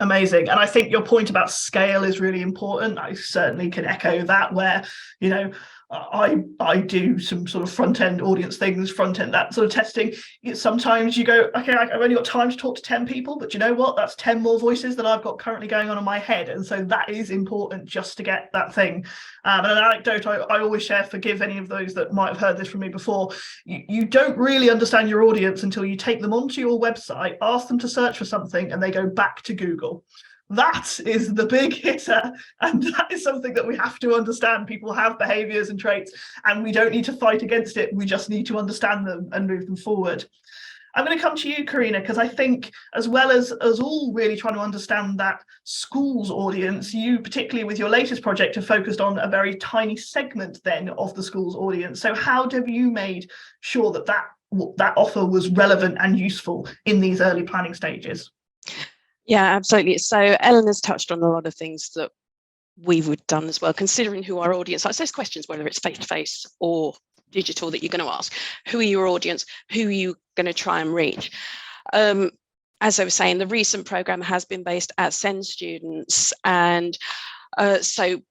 Amazing. And I think your point about scale is really important. I certainly can echo that, where, you know, I do some sort of front-end audience things, front-end, that sort of testing. Sometimes you go, okay, I've only got time to talk to 10 people, but you know what? That's 10 more voices that I've got currently going on in my head. And so that is important just to get that thing. And an anecdote I always share, forgive any of those that might have heard this from me before, you don't really understand your audience until you take them onto your website, ask them to search for something, and they go back to Google. That is the big hitter, and that is something that we have to understand. People have behaviors and traits, and we don't need to fight against it. We just need to understand them and move them forward. I'm going to come to you, Corinna, because I think as well as us all really trying to understand that schools audience, you particularly with your latest project have focused on a very tiny segment then of the schools audience. So how have you made sure that that offer was relevant and useful in these early planning stages? Yeah, absolutely. So Eleanor's touched on a lot of things that we would done as well, considering who our audience are. So those questions, whether it's face-to-face or digital, that you're going to ask. Who are your audience? Who are you going to try and reach? As I was saying, the recent programme has been based at SEND students. And so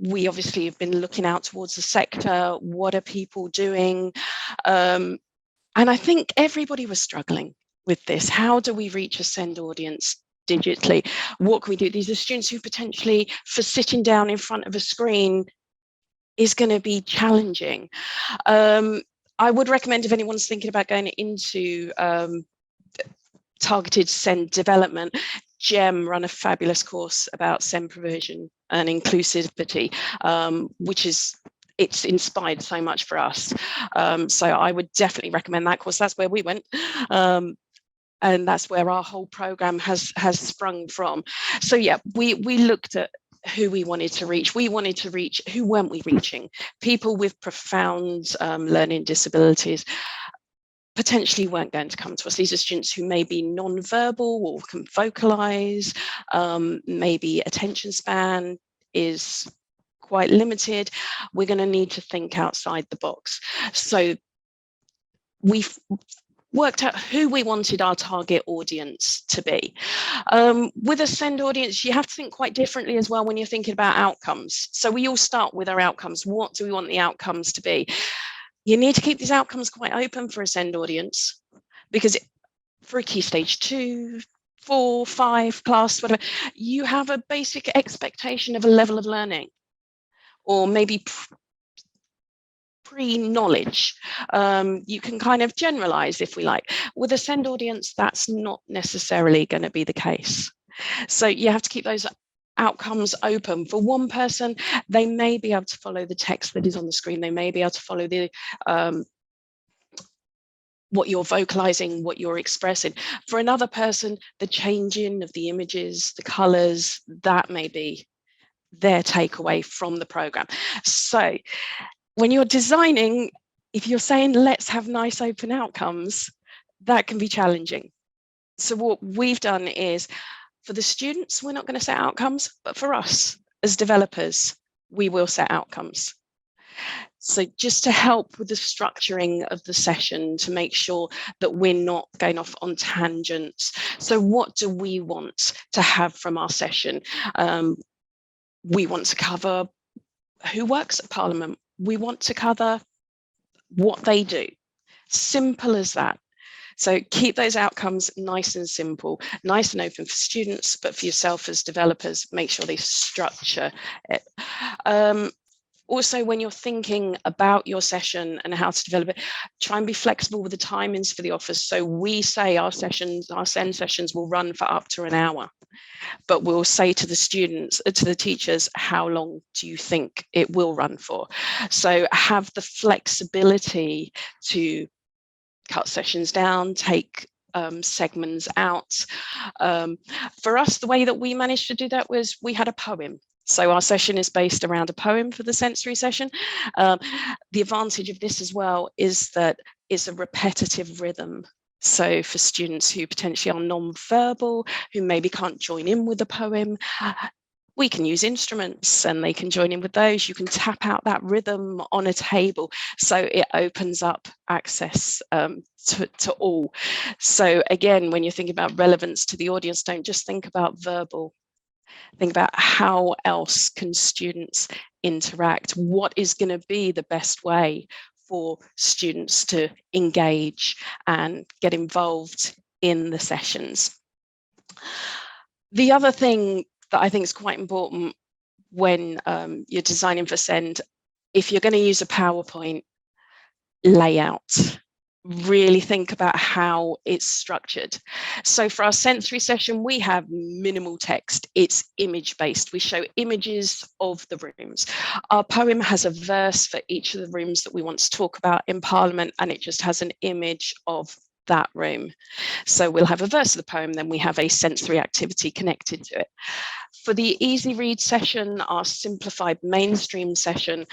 we obviously have been looking out towards the sector. What are people doing? And I think everybody was struggling with this. How do we reach a SEND audience digitally? What can we do? These are students who potentially, for sitting down in front of a screen, is going to be challenging. I would recommend, if anyone's thinking about going into targeted SEND development, GEM run a fabulous course about SEND provision and inclusivity, which is, it's inspired so much for us. So I would definitely recommend that course. That's where we went. And that's where our whole program has sprung from. So yeah, we looked at who we wanted to reach. We wanted to reach, who weren't we reaching? People with profound learning disabilities potentially weren't going to come to us. These are students who may be non-verbal or can vocalize, maybe attention span is quite limited. We're going to need to think outside the box. So we worked out who we wanted our target audience to be. With a SEND audience, you have to think quite differently as well when you're thinking about outcomes. So we all start with our outcomes. What do we want the outcomes to be? You need to keep these outcomes quite open for a SEND audience, because for a Key Stage 2, 4, 5 class, whatever, you have a basic expectation of a level of learning, or maybe pre-knowledge. You can kind of generalize, if we like. With a SEND audience, that's not necessarily going to be the case. So you have to keep those outcomes open. For one person, they may be able to follow the text that is on the screen. They may be able to follow the what you're vocalizing, what you're expressing. For another person, the changing of the images, the colors, that may be their takeaway from the program. So when you're designing, if you're saying, let's have nice open outcomes, that can be challenging. So what we've done is, for the students, we're not going to set outcomes, but for us as developers, we will set outcomes. So just to help with the structuring of the session, to make sure that we're not going off on tangents. So what do we want to have from our session? We want to cover who works at Parliament. We want to cover what they do. Simple as that. So keep those outcomes nice and simple, nice and open for students, but for yourself as developers, make sure they structure it. Also, when you're thinking about your session and how to develop it, try and be flexible with the timings for the offers. So we say our sessions, our SEND sessions will run for up to an hour, but we'll say to the students, to the teachers, how long do you think it will run for? So have the flexibility to cut sessions down, take segments out. For us, the way that we managed to do that was we had a poem. So our session is based around a poem for the sensory session. The advantage of this as well is that it's a repetitive rhythm. So for students who potentially are non-verbal, who maybe can't join in with the poem, we can use instruments and they can join in with those. You can tap out that rhythm on a table. So it opens up access to all. So again, when you're thinking about relevance to the audience, don't just think about verbal. Think about how else can students interact? What is going to be the best way for students to engage and get involved in the sessions? The other thing that I think is quite important when you're designing for SEND, if you're going to use a PowerPoint, layout. Really think about how it's structured. So for our sensory session, we have minimal text. It's image-based. We show images of the rooms. Our poem has a verse for each of the rooms that we want to talk about in Parliament, and it just has an image of that room. So we'll have a verse of the poem, then we have a sensory activity connected to it. For the easy read session, our simplified mainstream session,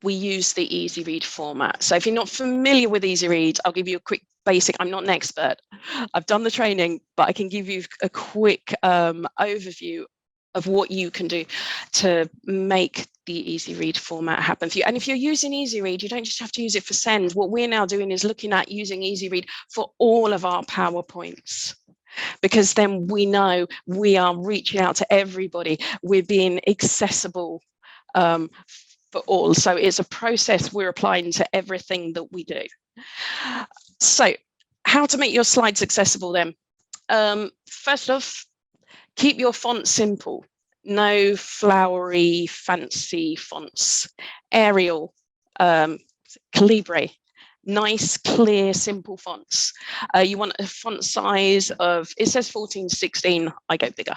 we use the easy read format. So if you're not familiar with easy read, I'll give you a quick basic. I'm not an expert. I've done the training, but I can give you a quick overview of what you can do to make the easy read format happen for you. And if you're using easy read, you don't just have to use it for SEND. What we're now doing is looking at using easy read for all of our PowerPoints, because then we know we are reaching out to everybody. We're being accessible for all. So it's a process we're applying to everything that we do. So how to make your slides accessible then? First off, keep your font simple. No flowery, fancy fonts. Arial, Calibri, nice, clear, simple fonts. You want a font size of, it says 14 to 16, I go bigger.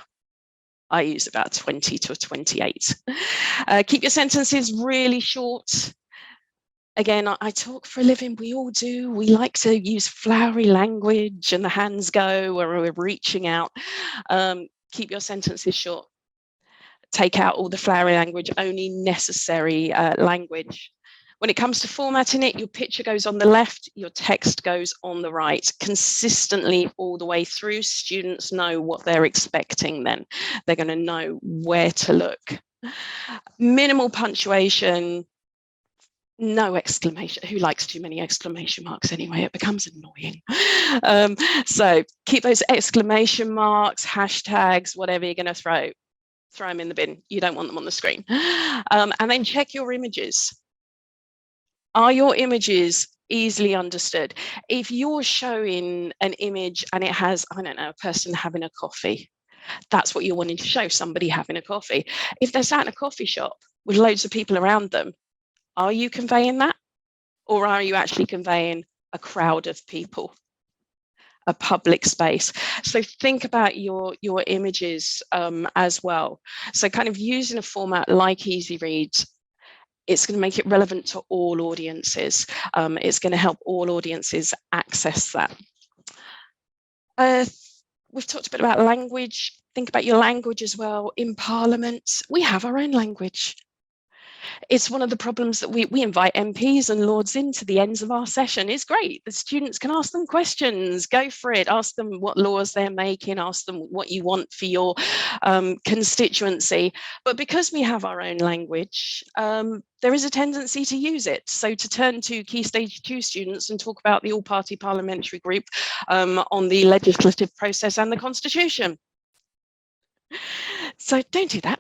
I use about 20 to 28. Keep your sentences really short. Again, I talk for a living, we all do. We like to use flowery language and the hands go or we're reaching out. Keep your sentences short. Take out all the flowery language, only necessary language. When it comes to formatting it, your picture goes on the left, your text goes on the right, consistently all the way through. Students know what they're expecting then. They're going to know where to look. Minimal punctuation, No exclamation. Who likes too many exclamation marks anyway? It becomes annoying. So keep those exclamation marks, hashtags, whatever you're going to throw them in the bin. You don't want them on the screen. And then check your images. Are your images easily understood? If you're showing an image and it has, I don't know, a person having a coffee, that's what you're wanting to show, somebody having a coffee. If they're sat in a coffee shop with loads of people around them, are you conveying that? Or are you actually conveying a crowd of people, a public space? So think about your images as well. So kind of using a format like Easy Read, it's going to make it relevant to all audiences. It's going to help all audiences access that. We've talked a bit about language. Think about your language as well. In Parliament, we have our own language. It's one of the problems that we invite MPs and Lords into the ends of our session. It's great. The students can ask them questions, go for it, ask them what laws they're making, ask them what you want for your constituency. But because we have our own language, there is a tendency to use it. So to turn to Key Stage 2 students and talk about the all-party parliamentary group on the legislative process and the constitution. So don't do that.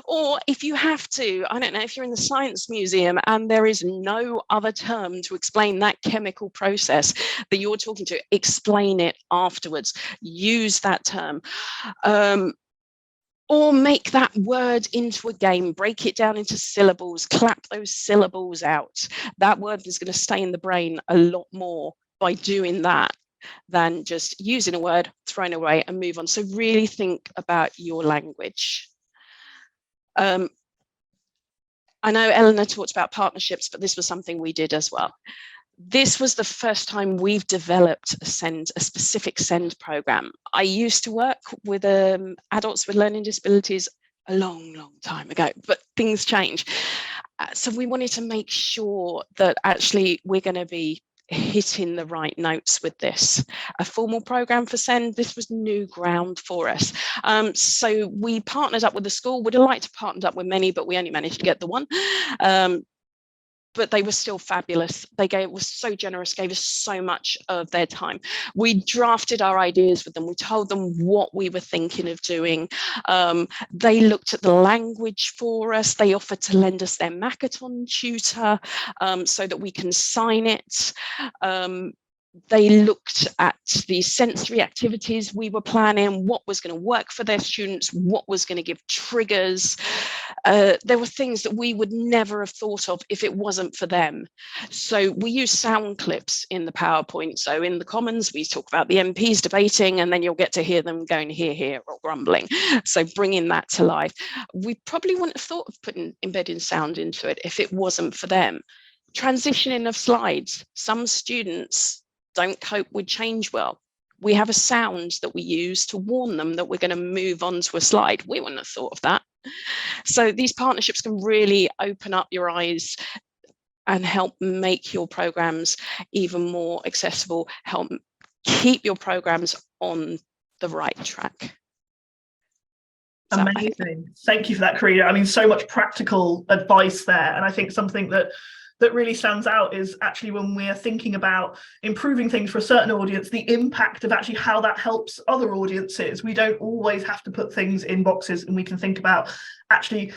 Or if you have to, I don't know, if you're in the science museum and there is no other term to explain that chemical process that you're talking to, explain it afterwards, use that term. Or make that word into a game, break it down into syllables, clap those syllables out. That word is going to stay in the brain a lot more by doing that than just using a word, throwing it away and move on. So really think about your language. I know Eleanor talked about partnerships, but this was something we did as well. This was the first time we've developed a specific SEND program. I used to work with adults with learning disabilities a long time ago, but things change. So we wanted to make sure that actually we're going to be hitting the right notes with this. A formal program for SEND, this was new ground for us. So we partnered up with the school. Would have liked to partner up with many, but we only managed to get the one. But they were still fabulous. They were so generous, gave us so much of their time. We drafted our ideas with them. We told them what we were thinking of doing. They looked at the language for us. They offered to lend us their Makaton tutor so that we can sign it. They looked at the sensory activities we were planning, what was going to work for their students, what was going to give triggers. There were things that we would never have thought of if it wasn't for them. So we use sound clips in the PowerPoint. So in the Commons, we talk about the MPs debating, and then you'll get to hear them going here, or grumbling. So bringing that to life. We probably wouldn't have thought of embedding sound into it if it wasn't for them. Transitioning of slides. Some students don't cope with change well. We have a sound that we use to warn them that we're going to move on to a slide. We wouldn't have thought of that. So these partnerships can really open up your eyes and help make your programs even more accessible, help keep your programs on the right track. Amazing. Thank you for that, Corinna. I mean, so much practical advice there. And I think something that really stands out is actually when we're thinking about improving things for a certain audience, the impact of actually how that helps other audiences. We don't always have to put things in boxes, and we can think about actually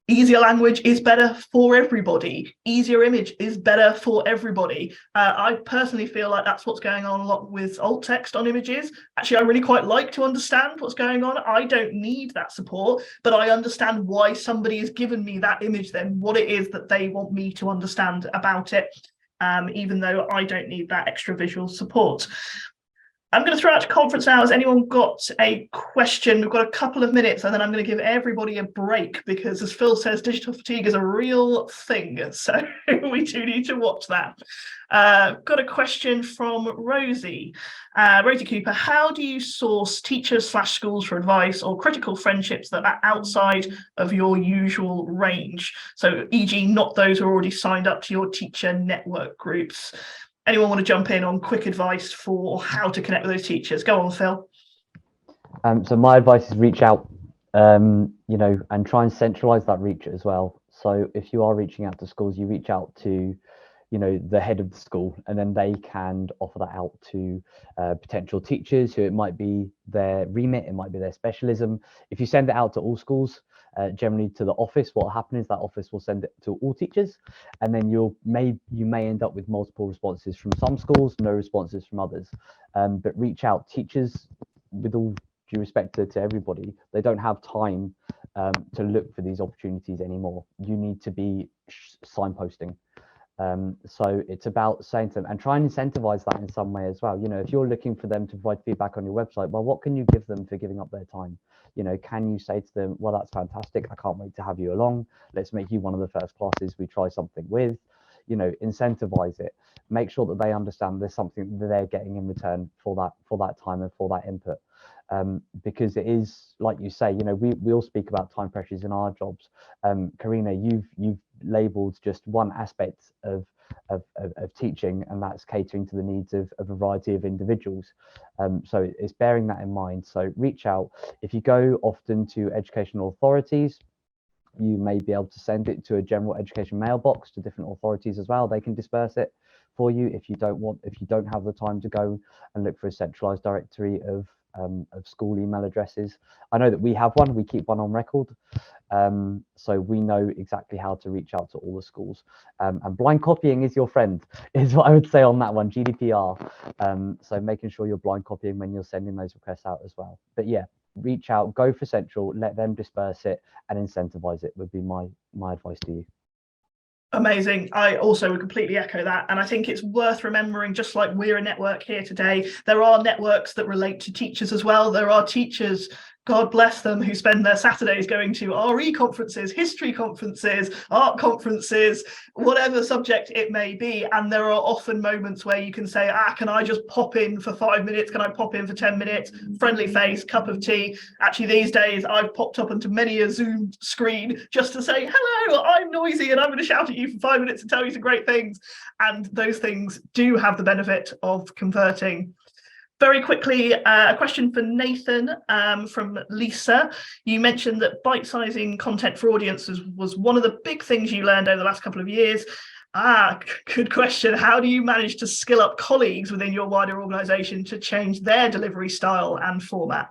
easier language is better for everybody. Easier image is better for everybody. I personally feel like that's what's going on a lot with alt text on images. Actually, I really quite like to understand what's going on. I don't need that support, but I understand why somebody has given me that image, then what it is that they want me to understand about it, even though I don't need that extra visual support. I'm going to throw out to conference now. Has anyone got a question? We've got a couple of minutes, and then I'm going to give everybody a break because, as Phill says, digital fatigue is a real thing. So we do need to watch that. Got a question from Rosie. Rosie Cooper, how do you source teachers/schools for advice or critical friendships that are outside of your usual range? So, e.g., not those who are already signed up to your teacher network groups. Anyone want to jump in on quick advice for how to connect with those teachers? Go on, Phill. So my advice is reach out, and try and centralize that reach as well. So if you are reaching out to schools, you reach out to, you know, the head of the school, and then they can offer that out to potential teachers who it might be their remit, it might be their specialism. If you send it out to all schools, generally to the office, what will happen is that office will send it to all teachers, and then you may end up with multiple responses from some schools, no responses from others. But reach out. Teachers, with all due respect to everybody, they don't have time to look for these opportunities anymore. You need to be signposting. So it's about saying to them, and try and incentivize that in some way as well. You know, if you're looking for them to provide feedback on your website, well, what can you give them for giving up their time? You know, can you say to them, well, that's fantastic, I can't wait to have you along, let's make you one of the first classes we try something with. You know, incentivize it, make sure that they understand there's something that they're getting in return for that time and for that input. Because it is, like you say, you know, we all speak about time pressures in our jobs. Corinna, you've labeled just one aspect of teaching, and that's catering to the needs of a variety of individuals. So it's bearing that in mind. So reach out. If you go often to educational authorities, you may be able to send it to a general education mailbox to different authorities as well. They can disperse it for you if you don't have the time to go and look for a centralized directory of school email addresses. I know that we have one, we keep one on record, so we know exactly how to reach out to all the schools. And blind copying is your friend, is what I would say on that one, GDPR. So making sure you're blind copying when you're sending those requests out as well. But yeah, reach out, go for central, let them disperse it and incentivize it would be my advice to you. Amazing. I also would completely echo that. And I think it's worth remembering, just like we're a network here today, there are networks that relate to teachers as well. There are teachers, God bless them, who spend their Saturdays going to RE conferences, history conferences, art conferences, whatever subject it may be. And there are often moments where you can say, can I just pop in for 5 minutes? Can I pop in for 10 minutes? Friendly face, cup of tea. Actually, these days, I've popped up onto many a Zoom screen just to say, hello, I'm noisy and I'm going to shout at you for 5 minutes and tell you some great things. And those things do have the benefit of converting. Very quickly, a question for Nathan from Lisa. You mentioned that bite-sizing content for audiences was one of the big things you learned over the last couple of years. Good question. How do you manage to skill up colleagues within your wider organization to change their delivery style and format?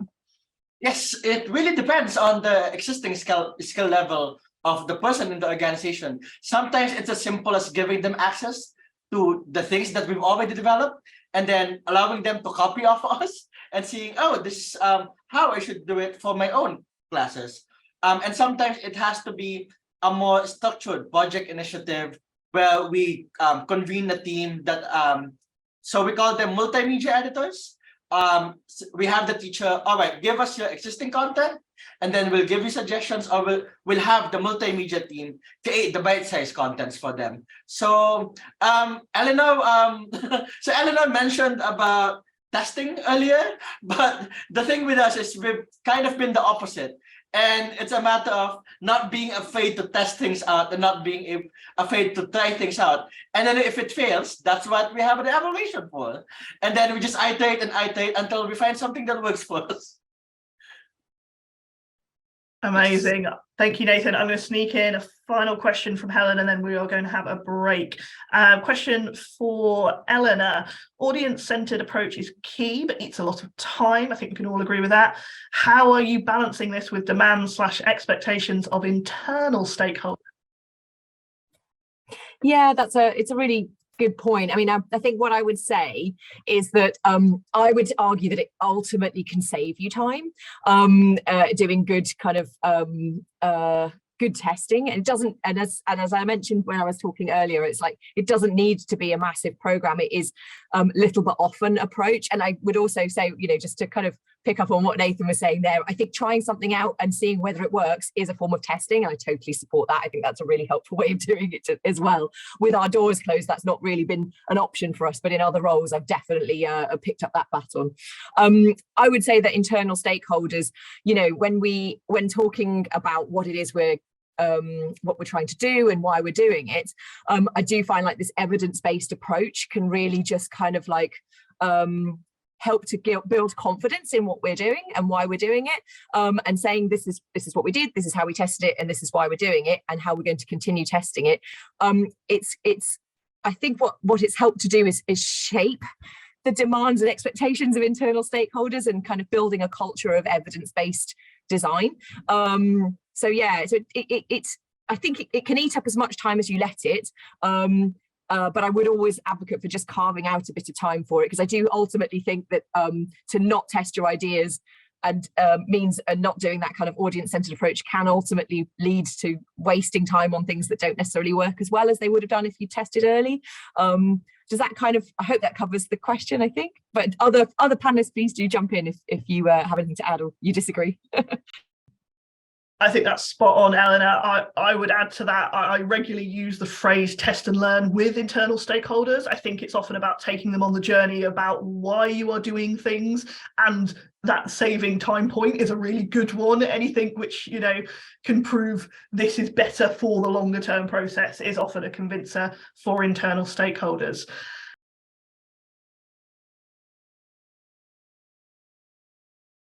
Yes, it really depends on the existing skill level of the person in the organization. Sometimes it's as simple as giving them access to the things that we've already developed, and then allowing them to copy off us and seeing, oh, this is how I should do it for my own classes. And sometimes it has to be a more structured project initiative where we convene a team that, so we call them multimedia editors. We have the teacher, all right, give us your existing content, and then we'll give you suggestions, or we'll have the multimedia team create the bite-sized contents for them. So Eleanor, so Eleanor mentioned about testing earlier, but the thing with us is we've kind of been the opposite. And it's a matter of not being afraid to test things out and not being afraid to try things out. And then if it fails, that's what we have an evaluation for. And then we just iterate and iterate until we find something that works for us. Amazing. Thank you, Nathan. I'm going to sneak in a final question from Helen, and then we are going to have a break. Question for Eleanor. Audience-centered approach is key, but eats a lot of time. I think we can all agree with that. How are you balancing this with demands/expectations of internal stakeholders? Yeah, it's a really good point. I mean, I think what I would say is that I would argue that it ultimately can save you time doing good kind of good testing. And it doesn't, and as I mentioned when I was talking earlier, it's like it doesn't need to be a massive program. It is little but often approach. And I would also say, you know, just to kind of pick up on what Nathan was saying there, I think trying something out and seeing whether it works is a form of testing. And I totally support that. I think that's a really helpful way of doing it as well. With our doors closed, that's not really been an option for us, but in other roles, I've definitely picked up that baton. I would say that internal stakeholders, you know, when talking about what it is what we're trying to do and why we're doing it, I do find like this evidence-based approach can really just kind of like help to build confidence in what we're doing and why we're doing it, and saying this is what we did, this is how we tested it, and this is why we're doing it, and how we're going to continue testing it. It's I think what it's helped to do is shape the demands and expectations of internal stakeholders and kind of building a culture of evidence-based design. So yeah, so it's I think it can eat up as much time as you let it. But I would always advocate for just carving out a bit of time for it, because I do ultimately think that to not test your ideas and means not doing that kind of audience-centered approach can ultimately lead to wasting time on things that don't necessarily work as well as they would have done if you tested early. Does that kind of, I hope that covers the question, I think. But other panelists, please do jump in if you have anything to add or you disagree. I think that's spot on, Eleanor. I would add to that, I regularly use the phrase test and learn with internal stakeholders. I think it's often about taking them on the journey about why you are doing things, and that saving time point is a really good one. Anything which, you know, can prove this is better for the longer term process is often a convincer for internal stakeholders.